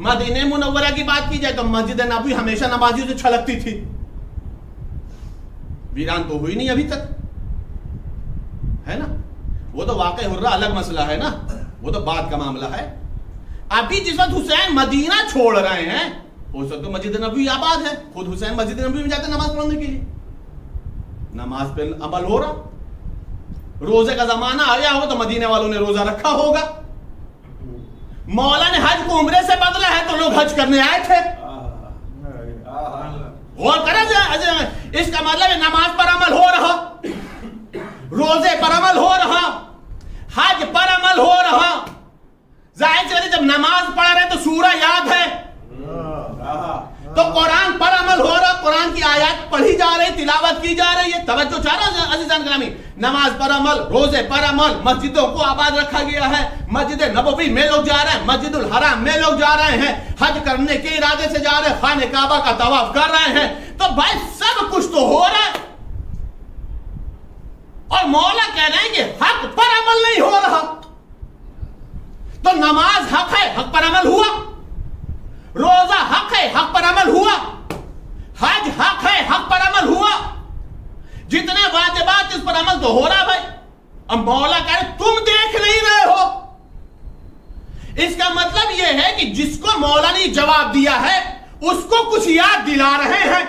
مدینہ منورہ کی بات کی جائے تو مسجد نبوی ہمیشہ نمازیوں سے چھلکتی تھی, ویران تو ہوئی نہیں ابھی تک, ہے نا. وہ تو واقع ہو رہا الگ مسئلہ ہے نا, وہ تو بات کا معاملہ ہے. ابھی جس وقت حسین مدینہ چھوڑ رہے ہیں اس وقت تو مسجد نبوی آباد ہے, خود حسین مسجد نبوی میں جاتے ہیں نماز پڑھنے کے لیے, نماز پہ عمل ہو رہا. روزے کا زمانہ آیا ہو تو مدینہ والوں نے روزہ رکھا ہوگا. مولا نے حج کو عمرے سے بدلا ہے تو لوگ حج کرنے آئے تھے. غور کریں, اس کا مطلب ہے نماز پر عمل ہو رہا, روزے پر عمل ہو رہا, حج پر عمل ہو رہا. ظاہر سے جب نماز پڑھ رہے تو سورہ یاد ہے, تو قرآن پر عمل ہو رہا, قرآن کی آیات پڑھی جا رہی, تلاوت کی جا رہی ہے. توجہ چاہ رہا عزیزان گرامی, نماز پر عمل, روزے پر عمل, مسجدوں کو آباد رکھا گیا ہے, مسجد نبوی میں لوگ جا رہے ہیں, مسجد الحرام میں لوگ جا رہے ہیں, حج کرنے کے ارادے سے جا رہے ہیں, خانہ کعبہ کا طواف کر رہے ہیں. تو بھائی سب کچھ تو ہو رہا ہے, اور مولا کہہ رہے ہیں کہ حق پر عمل نہیں ہو رہا. تو نماز حق ہے, حق پر عمل ہوا. روزہ حق ہے, حق پر عمل ہوا. حج حق ہے, حق پر عمل ہوا. جتنے واجبات اس پر عمل تو ہو رہا بھائی. اب مولا کہہ رہے تم دیکھ نہیں رہے ہو. اس کا مطلب یہ ہے کہ جس کو مولا نے جواب دیا ہے اس کو کچھ یاد دلا رہے ہیں.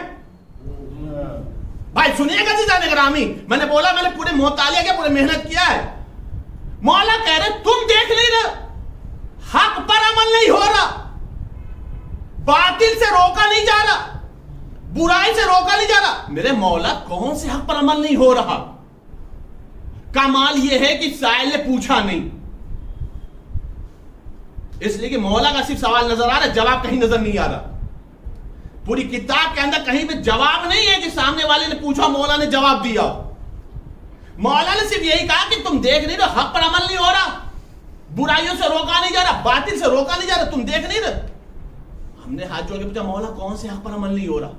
بھائی سنیے گا عزیزان گرامی, میں نے بولا میں نے پورے مطالعہ کیا, پورے محنت کیا ہے. مولا کہہ رہے تم دیکھ نہیں رہے, حق پر عمل نہیں ہو رہا, باطل سے روکا نہیں جا رہا, برائی سے روکا نہیں جا رہا. میرے مولا کون سے حق پر عمل نہیں ہو رہا؟ کمال یہ ہے کہ سائل نے پوچھا نہیں, اس لیے کہ مولا کا صرف سوال نظر آ رہا ہے, جواب کہیں نظر نہیں آ رہا. پوری کتاب کے اندر کہیں پہ جواب نہیں ہے کہ سامنے والے نے پوچھا مولا نے جواب دیا. مولا نے صرف یہی کہا کہ تم دیکھ نہیں رہے, حق پر عمل نہیں ہو رہا, برائیوں سے روکا نہیں جا رہا, باطل سے روکا نہیں جا رہا, تم دیکھ نہیں رہے. ہم نے ہاتھ جوڑ کے پوچھا مولا کون سے حق پر عمل نہیں ہو رہا,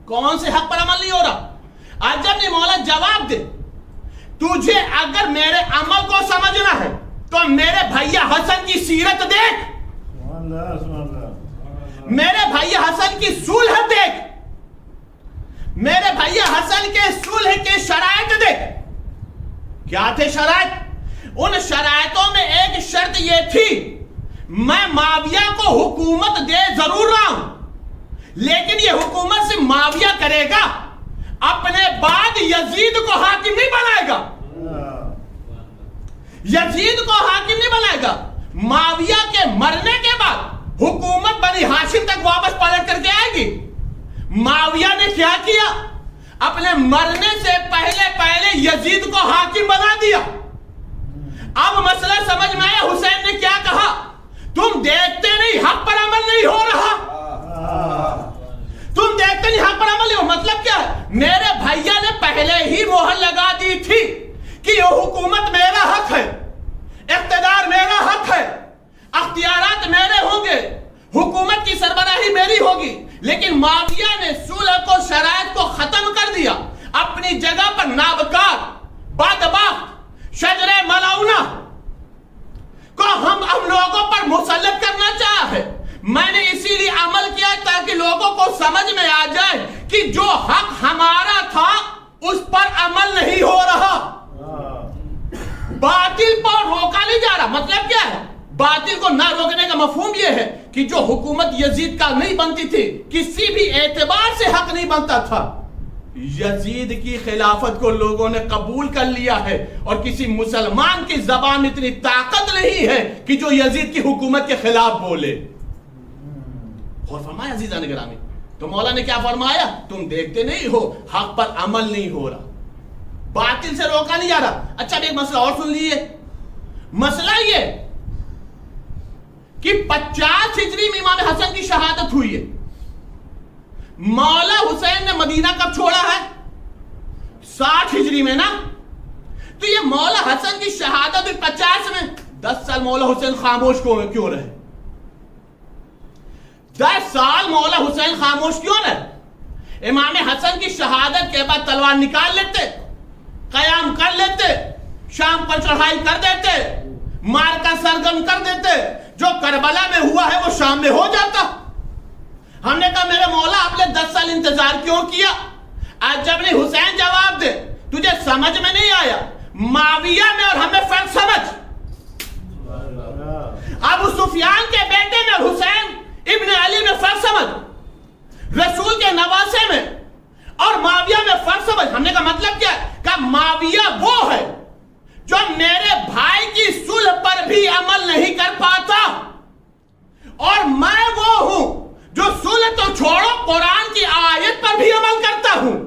کون سے حق پر عمل نہیں ہو رہا؟ آج جب نے مولا جواب دے, تجھے اگر میرے عمل کو سمجھنا ہے تو میرے بھیا حسن کی سیرت دیکھ, میرے بھیا حسن کی صلح دیکھ, میرے بھیا حسن کے صلح کے شرائط دیکھ. کیا تھے شرائط؟ ان شرائطوں میں ایک شرط یہ تھی, میں معاویہ کو حکومت دے ضرور رہا ہوں, لیکن یہ حکومت سے معاویہ کرے گا, اپنے بعد یزید کو حاکم نہیں بنائے گا. یزید کو حاکم نہیں بنائے گا. معاویہ کے مرنے کے بعد حکومت بنی ہاشم تک واپس پلٹ کر کے آئے گی. معاویہ نے کیا کیا؟ اپنے مرنے سے پہلے یزید کو حاکم بنا دیا. اب مسئلہ سمجھ میں آیا, حسین نے کیا کہا, تم دیکھتے نہیں, حق پر عمل نہیں ہو رہا. تم دیکھتے نہیں حق پر عمل نہیں ہو. مطلب کیا ہے؟ میرے بھائیا نے پہلے ہی مہر لگا دی تھی کہ یہ حکومت میرا حق ہے, اقتدار میرا حق ہے, اختیارات میرے ہوں گے, حکومت کی سربراہی میری ہوگی. لیکن معاویہ نے صلح کو, شرائط کو ختم کر دیا. اپنی جگہ پر نابکار, بدبخت, شجر ملعونہ کو ہم لوگوں پر مسلط کرنا چاہے. میں نے اسی لیے عمل کیا تاکہ لوگوں کو سمجھ میں آ جائے کہ جو حق ہمارا تھا اس پر عمل نہیں ہو رہا, باطل پر روکا نہیں جا رہا. مطلب کیا ہے؟ باطل کو نہ روکنے کا مفہوم یہ ہے کہ جو حکومت یزید کا نہیں بنتی تھی, کسی بھی اعتبار سے حق نہیں بنتا تھا, یزید کی خلافت کو لوگوں نے قبول کر لیا ہے. اور کسی مسلمان کی زبان میں اتنی طاقت نہیں ہے کہ جو یزید کی حکومت کے خلاف بولے. اور فرمایا عزیزان گرامی, تو مولا نے کیا فرمایا؟ تم دیکھتے نہیں ہو حق پر عمل نہیں ہو رہا, باطل سے روکا نہیں جا رہا. اچھا ایک مسئلہ اور سن لیجیے. مسئلہ یہ کہ 50 ہجری میں امام حسن کی شہادت ہوئی ہے. مولا حسین نے مدینہ کب چھوڑا ہے؟ 60 ہجری میں نا. تو یہ مولا حسن کی شہادت 50 میں, 10 سال مولا حسین خاموش کیوں رہے؟ 10 سال مولا حسین خاموش کیوں رہے؟ امام حسن کی شہادت کے بعد تلوار نکال لیتے, قیام کر لیتے, شام پر چڑھائی کر دیتے, مارکا سرگرم کر دیتے. جو کربلا میں ہوا ہے وہ شام میں ہو جاتا. ہم نے کہا میرے مولا آپ نے 10 سال انتظار کیوں کیا؟ آج جب نہیں حسین جواب دے, تجھے سمجھ میں نہیں آیا؟ معاویہ میں اور ہمیں فرق سمجھ. ابو سفیان کے بیٹے میں حسین ابن علی میں فرق سمجھ, رسول کے نواسے میں اور معاویہ میں فرق سمجھ. ہم نے کہا مطلب کیا ہے؟ کہ معاویہ وہ ہے جو میرے بھائی کی صلح پر بھی عمل نہیں کر پاتا, اور میں وہ ہوں جو صلح تو چھوڑو قرآن کی آیت پر بھی عمل کرتا ہوں.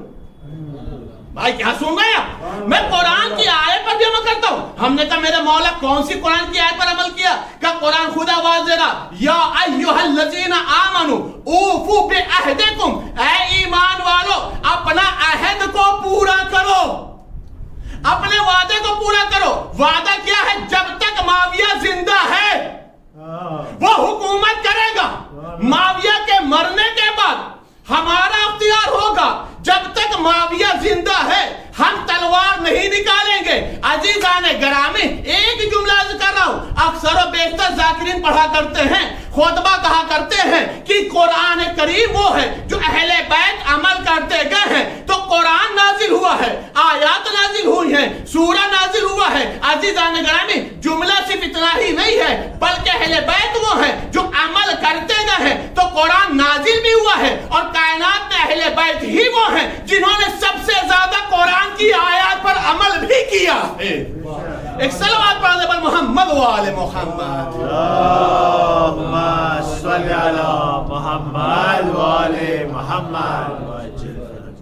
بھائی کیا سن رہے ہیں؟ میں قرآن کی آیت پر بھی عمل کرتا ہوں. ہم نے کہا میرے مولا کون سی قرآن کی آیت پر عمل کیا؟ کہ قرآن خدا آواز دے رہا, یا ایھا الذین آمنوا اوفوا بعہدکم, اے ایمان والو اپنا عہد کو پورا کرو, اپنے وعدے کو پورا کرو. وعدہ کیا ہے؟ جب تک معاویہ زندہ ہے وہ حکومت کرے گا. معاویہ کے مرنے کے بعد ہمارا اختیار ہوگا. جب تک معاویہ زندہ ہے ہم تلوار نہیں نکالیں گے. عزیزان گرامی, ایک جملہ عرض کر رہا ہوں, اکثر و بیشتر ذاکرین پڑھا کرتے ہیں, خطبہ کہا کرتے ہیں کہ قرآن کریم وہ ہے جو اہل بیت عمل کرتے گئے ہیں. تو قرآن نازل ہوا ہے, آیات نازل ہوئی ہیں, سورہ نازل ہوا ہے. عزیزان گرامی, جملہ صرف اتنا ہی نہیں ہے بلکہ اہل بیت وہ ہیں جو عمل کرتے گئے ہیں. تو قرآن نازل بھی ہوا ہے اور کائنات میں اہل بیت ہی وہ ہیں جنہوں نے سب سے زیادہ قرآن کی آیات پر عمل بھی کیا ہے. ایک صلوات پڑھنے پر محمد و آل محمد. اللہم صلی علی محمد و آل محمد.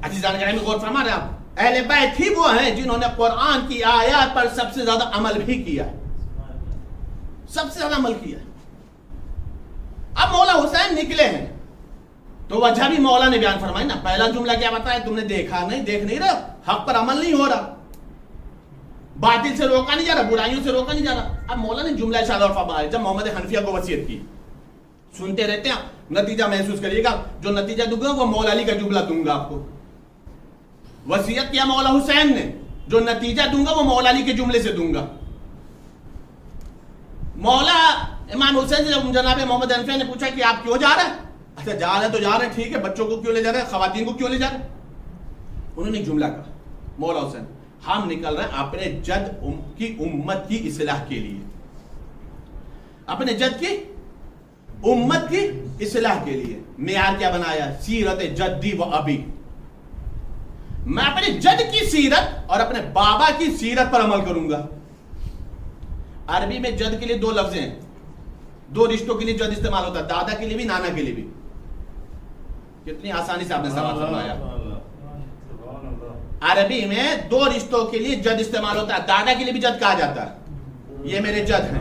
عزیزان گرامی غور فرما رہے آپ, اہل بیت ہی وہ ہیں جنہوں نے قرآن کی آیات پر سب سے زیادہ عمل بھی کیا ہے, سب سے زیادہ عمل کیا ہے. اب مولا حسین نکلے ہیں تو وجہ بھی مولا نے بیان فرمائی نا. پہلا جملہ کیا بتایا؟ تم نے دیکھا نہیں, دیکھ نہیں رہا, حق پر عمل نہیں ہو رہا, باطل سے روکا نہیں جا رہا, برائیوں سے روکا نہیں جا رہا. اب مولا نے جملہ ارشاد اور فرمایا, جب محمد حنفیہ کو وصیت کی, سنتے رہتے ہیں, نتیجہ محسوس کریے گا. جو نتیجہ دوں گا وہ مولا علی کا جملہ دوں گا آپ کو. وصیت کیا مولا حسین نے, جو نتیجہ دوں گا وہ مولا علی کے جملے سے دوں گا. مولا امام حسین سے جب جناب محمد حنفیہ نے پوچھا کہ آپ کیوں جا رہے ہیں؟ اچھا جا رہے تو جا رہے ہیں, ٹھیک ہے, بچوں کو کیوں لے جا رہے ہیں, خواتین کو کیوں لے جا رہے ہیں؟ انہوں نے جملہ کہا, مولا حسین ہم نکل رہے ہیں اپنے جد کی امت کی اصلاح کے لیے, اپنے جد کی امت کی اصلاح کے لیے. معیار کیا بنایا؟ سیرت جدی و ابی. میں اپنے جد کی سیرت اور اپنے بابا کی سیرت پر عمل کروں گا. عربی میں جد کے لیے 2 لفظ ہیں, 2 رشتوں کے لیے جد استعمال ہوتا ہے, دادا کے لیے بھی نانا کے لیے بھی. کتنی آسانی سے آپ نے سمجھ فرمایا. عربی میں 2 رشتوں کے لیے جد استعمال ہوتا ہے, دادا کے لیے بھی جد کہا جاتا ہے, یہ میرے جد ہیں.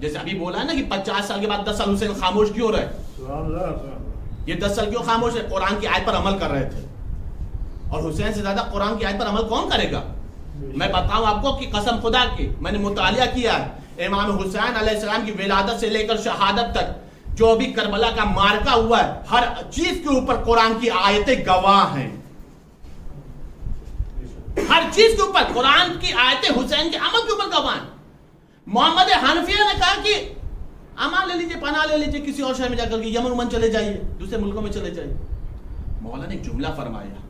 جیسے ابھی بولا ہے نا کہ 50 سال کے بعد 10 سال حسین خاموش کیوں رہے؟ یہ 10 سال کیوں خاموش ہے؟ قرآن کی آیت پر عمل کر رہے تھے. اور حسین سے زیادہ قرآن کی آیت پر عمل کون کرے گا؟ میں بتاؤں آپ کو کہ قسم خدا کی میں نے مطالعہ کیا ہے، امام حسین علیہ السلام کی ولادت سے لے کر شہادت تک جو بھی کربلا کا مارکا ہوا ہے، ہر چیز کے اوپر قرآن کی آیتیں گواہ ہیں. ہر چیز کے اوپر قرآن کی آیتیں حسین کے عمل کے اوپر گواہ ہیں. محمد حنفیہ نے کہا کہ امان لے لیجئے، پناہ لے لیجئے کسی اور شہر میں جا کر کے، یمن عمان چلے جائیے، دوسرے ملکوں میں چلے جائیے. مولا نے ایک جملہ فرمایا،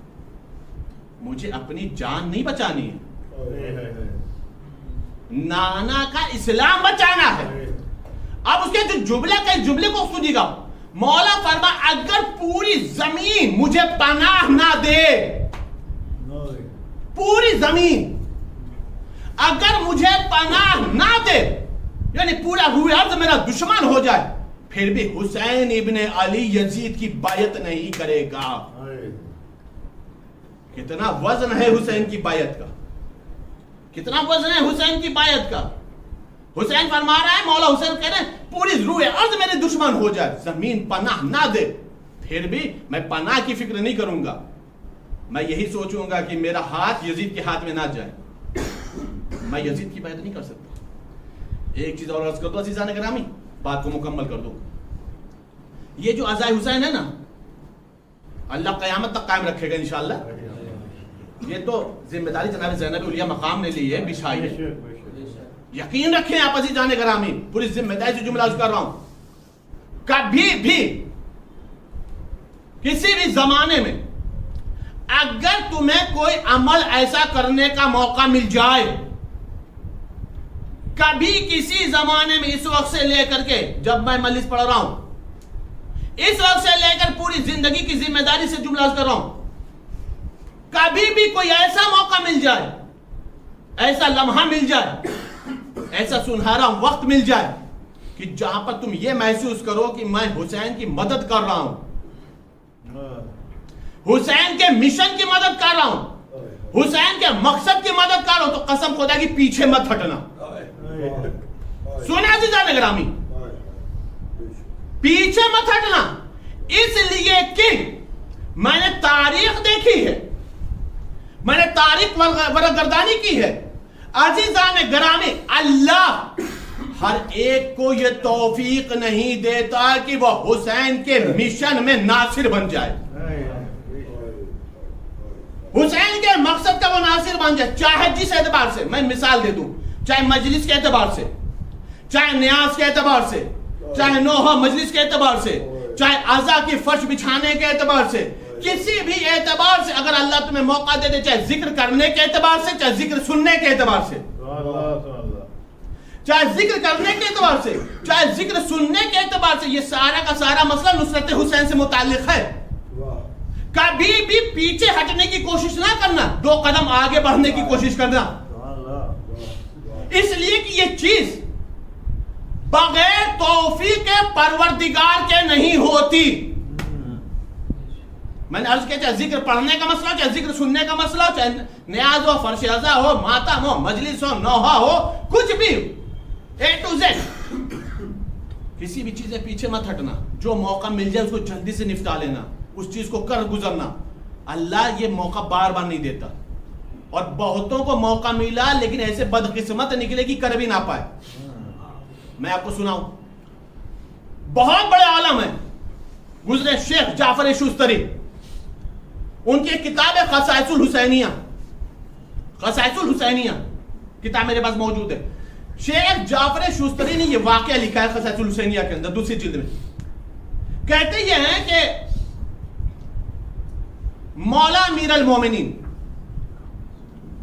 مجھے اپنی جان نہیں بچانی ہے، نانا کا اسلام بچانا ہے. اب اس کے جو جملے کو سنیے گا. مولا فرما اگر پوری زمین مجھے پناہ نہ دے، پوری زمین اگر مجھے پناہ نہ دے، یعنی پورا روح ارض میرا دشمن ہو جائے، پھر بھی حسین ابن علی یزید کی بیعت نہیں کرے گا. کتنا وزن ہے حسین کی بیعت کا، کتنا وزن ہے حسین کی بیعت کا. حسین فرما رہا ہے، مولا حسین کہہ رہے ہیں پوری روح ارض میرے دشمن ہو جائے، زمین پناہ نہ دے، پھر بھی میں پناہ کی فکر نہیں کروں گا. میں یہی سوچوں گا کہ میرا ہاتھ یزید کے ہاتھ میں نہ جائے. میں یزید کی بیعت نہیں کر سکتا. ایک چیز اور عرض کر دو عزیزان گرامی، بات کو مکمل کر دو. یہ جو عزائے حسین ہے نا، اللہ قیامت تک قائم رکھے گا انشاءاللہ. یہ تو ذمہ داری جناب زینب اولیاء مقام نے لی ہے، بچھائی ہے. یقین رکھیں آپ عزیزان گرامی، پوری ذمہ داری سے جملہ عرض کر رہا ہوں، کبھی بھی کسی بھی زمانے میں اگر تمہیں کوئی عمل ایسا کرنے کا موقع مل جائے، کبھی کسی زمانے میں، اس وقت سے لے کر کے جب میں مجلس پڑھ رہا ہوں، اس وقت سے لے کر پوری زندگی کی ذمہ داری سے جملہ عرض کر رہا ہوں، کبھی بھی کوئی ایسا موقع مل جائے، ایسا لمحہ مل جائے، ایسا سنہرا وقت مل جائے کہ جہاں پر تم یہ محسوس کرو کہ میں حسین کی مدد کر رہا ہوں، حسین کے مشن کی مدد کر رہا ہوں، حسین کے مقصد کی مدد کر رہا ہوں، تو قسم خدا کی پیچھے مت ہٹنا. سنیں عزیزان گرامی، پیچھے مت ہٹنا. اس لیے کہ میں نے تاریخ دیکھی ہے، میں نے تاریخ ورگردانی کی ہے. عزیزان گرامی، اللہ ہر ایک کو یہ توفیق نہیں دیتا کہ وہ حسین کے مشن میں ناصر بن جائے، حسین کے مقصد کا وہ ناصر بن جائے. چاہے جس اعتبار سے، میں مثال دے دوں، چاہے مجلس کے اعتبار سے، چاہے نیاز کے اعتبار سے، چاہے نوحہ مجلس کے اعتبار سے، چاہے عزا کی فرش بچھانے کے اعتبار سے، کسی بھی اعتبار سے اگر اللہ تمہیں موقع دے دے، چاہے ذکر کرنے کے اعتبار سے، چاہے ذکر سننے کے اعتبار سے، چاہے ذکر کرنے کے اعتبار سے، چاہے ذکر سننے کے اعتبار سے، یہ سارا کا سارا مسئلہ نصرت حسین سے متعلق ہے. کبھی بھی پیچھے ہٹنے کی کوشش نہ کرنا، 2 قدم آگے بڑھنے کی کوشش کرنا. اس لیے کہ یہ چیز بغیر توفیق پروردگار کے نہیں ہوتی. میں نے عرض کیا، چاہے ذکر پڑھنے کا مسئلہ ہو، چاہے ذکر سننے کا مسئلہ ہو، چاہے نیاز ہو، فرش عزا ہو، ماتم ہو، مجلس ہو، نوحہ ہو، کچھ بھی A to Z، کسی بھی چیزیں پیچھے مت ہٹنا. جو موقع مل جائے اس کو جلدی سے نپٹا لینا، اس چیز کو کر گزرنا. اللہ یہ موقع بار بار نہیں دیتا، اور بہتوں کو موقع ملا لیکن ایسے بدقسمت نکلے کہ کر بھی نہ پائے. میں آپ کو سناؤں، بہت بڑے عالم ہیں گزرے، شیخ جعفر شوستری، ان کی ایک کتاب ہے خصائص الحسینیہ، خصائص الحسینیہ کتاب میرے پاس موجود ہے. شیخ جعفر شوستری نے یہ واقعہ لکھا ہے خصائص الحسینیہ کے اندر، 2 جلد میں. کہتے یہ ہیں کہ مولا امیر المومنین،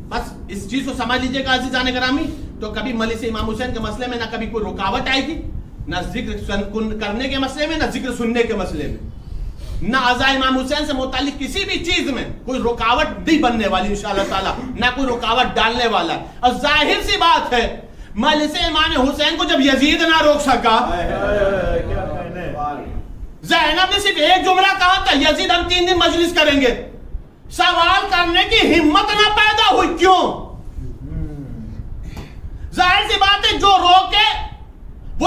بس اس چیز کو سمجھ لیجئے گا عزیزان گرامی، تو کبھی مجلس امام حسین کے مسئلے میں نہ کبھی کوئی رکاوٹ آئے گی، نہ ذکر کرنے کے مسئلے میں، نہ ذکر سننے کے مسئلے میں، نہ عزا امام حسین سے متعلق کسی بھی چیز میں کوئی رکاوٹ نہیں بننے والی انشاءاللہ تعالی، نہ کوئی رکاوٹ ڈالنے والا ہے. اور ظاہر سی بات ہے، مجلس امام حسین کو جب یزید نہ روک سکا، زینب نے صرف ایک جملہ کہا تھا، یزید ہم 3 دن مجلس کریں گے، سوال کرنے کی ہمت نہ پیدا ہوئی. کیوں؟ ظاہر سی بات ہے، جو روکے وہ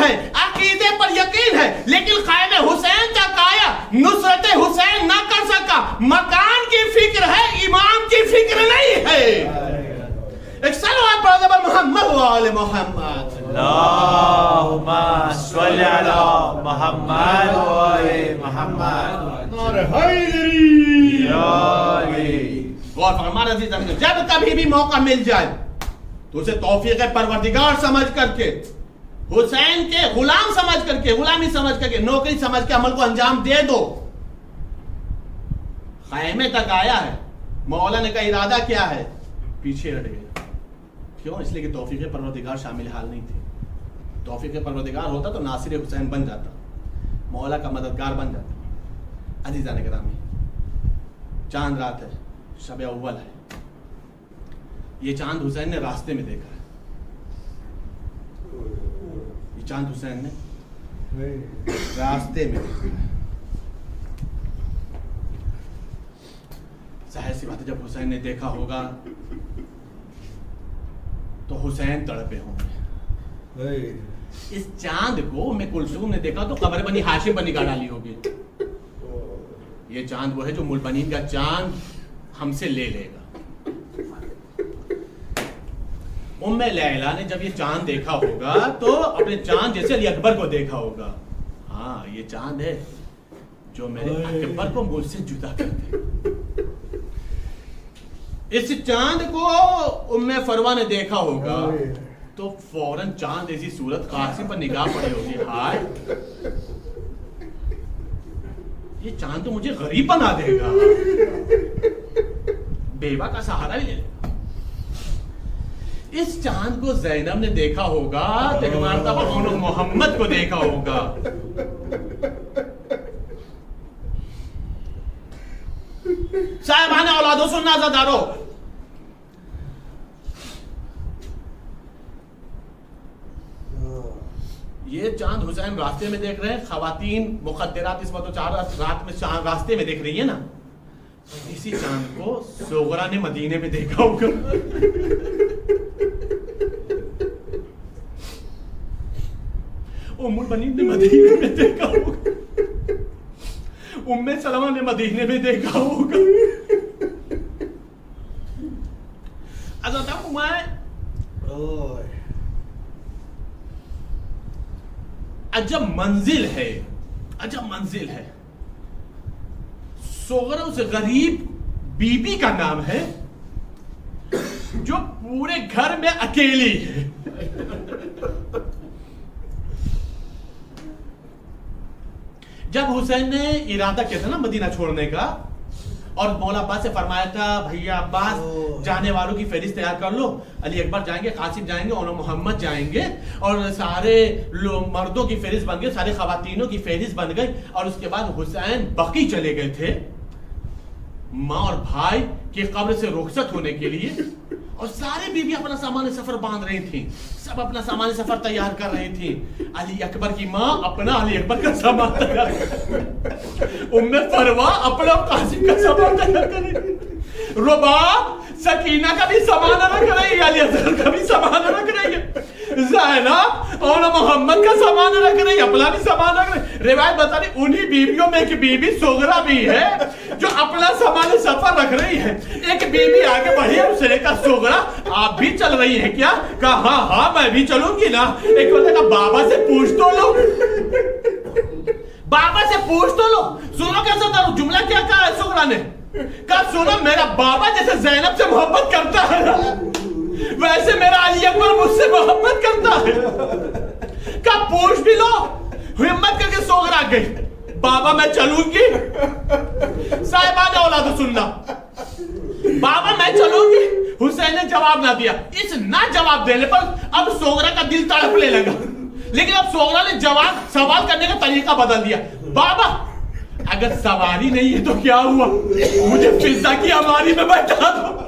ہے, عقیدے پر یقین ہے, لیکن خائم حسین تک آیا, نصرت حسین نہ کر سکا. مکان کی فکر ہے, امام کی فکر نہیں ہے. ایک صلوات پڑھ دے محمد و آل محمد. اللہم صلی علی محمد و آل محمد. نعرہ حیدری. یا علی. اور فرمان عزیز, جب کبھی بھی موقع مل جائے تو اسے توفیق پروردگار سمجھ کر کے, حسین کے غلام سمجھ کر کے, غلامی سمجھ کر کے, نوکری سمجھ کے عمل کو انجام دے دو. خیمے تک آیا ہے, مولا نے کا ارادہ کیا ہے, پیچھے ہٹ گیا. کیوں؟ اس لیے کہ توفیق پروردگار شامل حال نہیں تھی. توفیق پروردگار ہوتا تو ناصر حسین بن جاتا, مولا کا مددگار بن جاتا. عزیزان گرامی, چاند رات ہے, شب اول ہے. یہ چاند حسین نے راستے میں دیکھا ہے. یہ چاند حسین نے راستے میں دیکھا ہے. ظاہر سی بات ہے, جب حسین نے دیکھا ہوگا تو حسین تڑپے ہوں گے. اس چاند کو میں کلثوم نے دیکھا تو قبر بنی ہاشم پر نگاہ ڈالی ہوگی. یہ چاند وہ ہے جو ملبنین کا چاند ہم سے لے لے گا. ام لیلا نے جب یہ چاند دیکھا ہوگا تو اپنے چاند جیسے علی اکبر کو دیکھا ہوگا. ہاں, یہ چاند ہے جو میرے اکبر کو مجھ سے جدا کر دے. اس چاند کو ام فروہ نے دیکھا ہوگا تو فوراً چاند ایسی صورت قاسم پر نگاہ پڑی ہوگی, ہائے یہ چاند تو مجھے غریب بنا دے گا, بیوہ کا سہارا بھی لے لے گا. اس چاند کو زینب نے دیکھا ہوگا, ایک مرتبہ انہوں محمد کو دیکھا ہوگا. صاحبان اولادوں سننا زدارو, یہ چاند حسین راستے میں دیکھ رہے ہیں. خواتین مقدرات اس وقت چار رات میں چاند راستے میں دیکھ رہی ہیں نا. اسی چاند کو سغرا نے مدینے میں دیکھا ہوگا. ام البنین نے مدینے میں دیکھا ہوگا. ام سلمہ نے مدینے میں دیکھا ہوگا. حضرت میں عجب منزل ہے, عجب منزل ہے. سغرا اس غریب بی بی کا نام ہے جو پورے گھر میں اکیلی ہے. جب حسین نے ارادہ کیا تھا نا مدینہ چھوڑنے کا, اور مولا عباس سے فرمایا تھا بھیا عباس جانے والوں کی فہرست تیار کر لو, علی اکبر جائیں گے, قاسم جائیں گے, اور محمد جائیں گے, اور سارے مردوں کی فہرست بن گئی, سارے خواتینوں کی فہرست بن گئی. اور اس کے بعد حسین بقی چلے گئے تھے ماں اور بھائی کی قبر سے رخصت ہونے کے لیے, اور سارے بیوی اپنا سامان سفر باندھ رہی تھیں, سب اپنا سامان سفر تیار کر رہی تھیں. علی اکبر کی ماں اپنا علی اکبر کا سامان تیار کر, ام فروہ اپنا قاسم کا سامان تیار کر رہی تھی, رباب سکینہ کا بھی سامان رکھ رہی ہے, علی اصغر کا بھی سامان رکھ رہی ہے, زینب اور محمد کا سامان رکھ رہی ہے, اپنا بھی سامان رکھ رہی ہے. روایت بتا رہی انہی بیویوں میں ایک بیوی سغرا بھی ہے جو اپنا سامان سفر رکھ رہی ہے. ایک بیوی آگے بڑھی, اس نے کہا سغرا آپ بھی چل رہی ہیں کیا؟ کہا ہاں ہاں میں بھی چلوں گی نا. ایک نے کہا بابا سے پوچھ تو لو, بابا سے پوچھ تو لو. سنو کیسا تھا جملہ, کیا کہا ہے سغرا نے, کہا سنو میرا بابا جیسے زینب سے محبت کرتا ہے ویسے میرا علی اکبر مجھ سے محبت کرتا ہے. کہا پوچھ بھی لو. ہمت کر کے سغرا گئی, بابا میں چلوں گی. صاحبان اولاد سننا, بابا میں چلوں گی. حسین نے جواب نہ دیا. اس نہ جواب دینے پر اب سغرا کا دل تڑپنے لگا, لیکن اب سغرا نے سوال کرنے کا طریقہ بدل دیا. بابا اگر سواری نہیں ہے تو کیا ہوا, مجھے فضا کی اماری میں بیٹھا دو.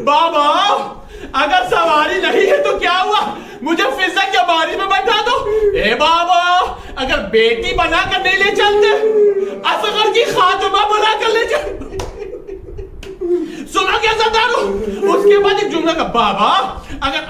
بابا اگر سواری نہیں ہے تو کیا ہوا, مجھے فضا کی اماری میں بیٹھا دو. اے بابا اگر بیٹی بنا کر نہیں لے چلتے, اصغر کی خاتمہ بنا کر لے چلتے. سنا کیسا دارو. اس کے بعد ایک جملہ کا, بابا اگر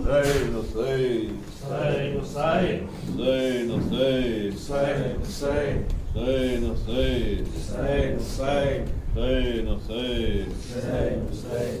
Hussein, Hussein, Hussein, Hussein, Hussein, Hussein, Hussein, Hussein, Hussein, Hussein, Hussein, Hussein, Hussein, Hussein.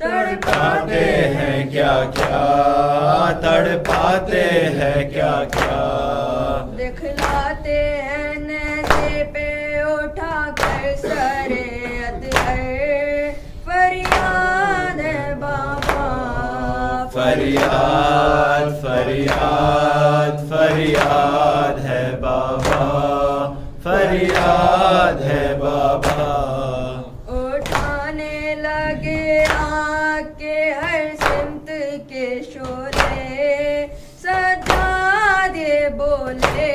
تڑپاتے ہیں کیا کیا، تڑپاتے ہیں کیا کیا، دکھلاتے ہیں نیزے پہ اٹھا کر سرے ادہر، فریاد ہے بابا، فریاد فریاد فریاد ہے بابا، فریاد ہے بابا، اٹھانے لگے آگ کے ہر سمت کے شعلے، سجاد یہ بولے،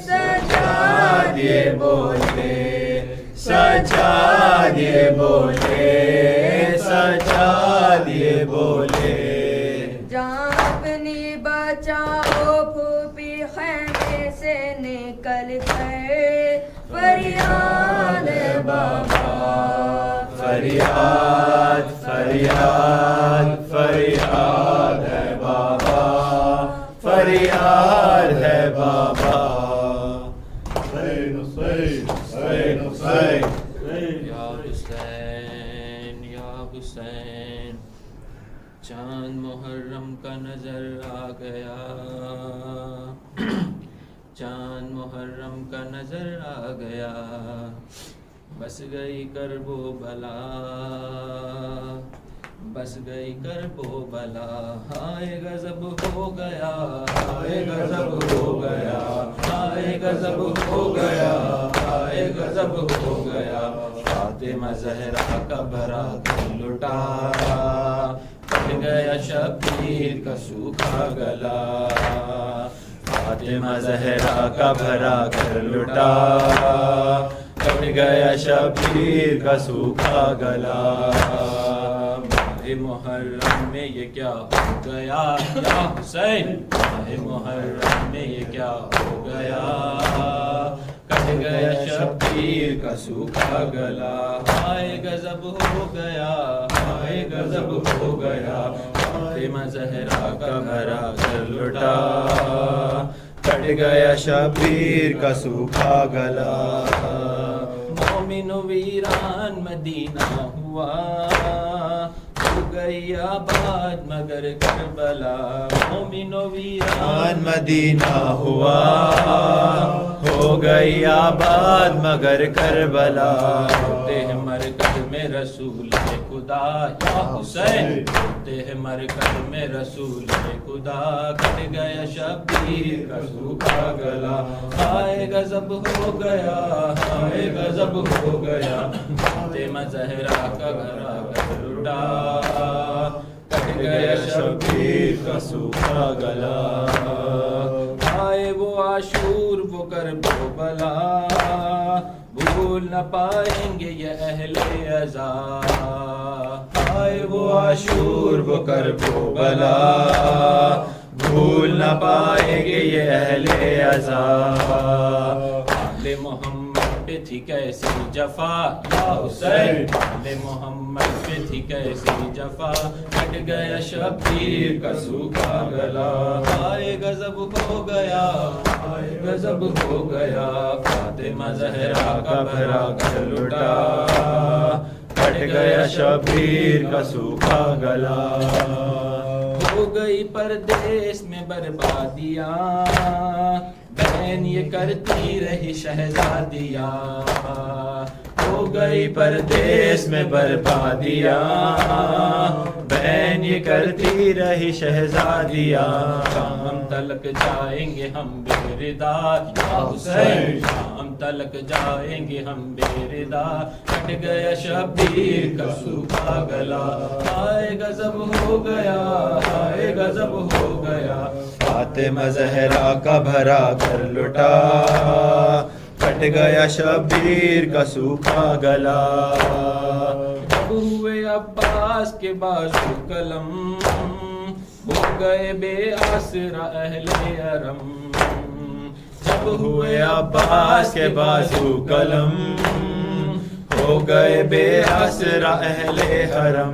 سجاد یہ بولے، سجاد یہ بولے، سجاد یہ بولے، جان اپنی بچاؤ پھوپھی خیمے سے نکل گئے، فریاد ہے بابا، فریاد فریاد فریاد ہے بابا، فریاد ہے بابا، حسین حسین حسین حسین، یا حسین یا حسین، چاند محرم کا نظر آ گیا، چاند محرم کا نظر آ گیا، بس گئی کرب و بلا، بس گئی کرب و بلا، ہائے غضب ہو گیا، ہائے غضب ہو گیا، ہائے غضب ہو گیا، ہائے غضب ہو گیا، فاطمہ زہرا کا بھرا دل لٹا، کٹ گیا شبیر کا سوکھا گلا، فاطمہ زہرا کا بھرا کر لٹا، کٹ گیا شبیر کا سوکھا گلا، ماہ محرم میں یہ کیا ہو گیا یا حسین، ماہ محرم میں یہ کیا ہو گیا، کٹ گیا شبیر کا سوکھا گلا، ہائے غضب ہو گیا، ہائے غضب ہو گیا، فاطمہ زہرا کا بھرا کر لٹا، کٹ گیا شبیر کا سوکھا گلا، مومن و ویران مدینہ ہوا، ہو گئی آباد مگر کربلا، مومن و ویران مدینہ ہوا، ہو گئی آباد مگر کربلا، ہوتے ہیں مرکز میں رسول خدا یا حسین، ہوتے ہیں مرکز میں رسول خدا، کٹ گیا شبیر کا سوکھا گلا، ہائے غضب ہو گیا، ہائے غضب ہو گیا، فاطمہ زہرا کا گھرا کر لٹا، کٹ گیا شبیر کا سوکھا گلا، آئے وہ عاشور وہ کرب و بلا، بھول نہ پائیں گے یہ اہل عزا، آئے وہ عاشور وہ کرب و بلا، بھول نہ پائیں گے یہ اہل عزا، آل محمد پہ تھی کیسی جفا یا حسین، آل محمد پہ تھی کیسی جفا، کٹ گیا شبیر کا سوکھا گلا، ہائے غضب ہو گیا، ہائے غضب ہو گیا، فاطمہ زہرا کا بھرا کر لٹا، کٹ گیا شبیر کا سوکھا گلا، ہو گئی پردیس میں بربادیاں، بہن یہ کرتی رہی شہزادیاں، ہو گئی پردیس میں بربادیاں، بہن یہ کرتی رہی شہزادیاں، شام تلک جائیں گے ہم بے ردا یا حسین، شام تلک جائیں گے ہم بے ردا، کٹ گیا شبیر کا سوکھا گلا، ہائے غضب ہو گیا، ہائے غضب ہو گیا، فاطمہ زہرا کا بھرا کر لٹا، کٹ گیا شبیر کا سوکھا گلا، جب ہوئے عباس کے بازو قلم، ہو گئے بے آسرا اہل حرم، جب ہوئے عباس کے بازو قلم، ہو گئے بے آسرا اہل حرم،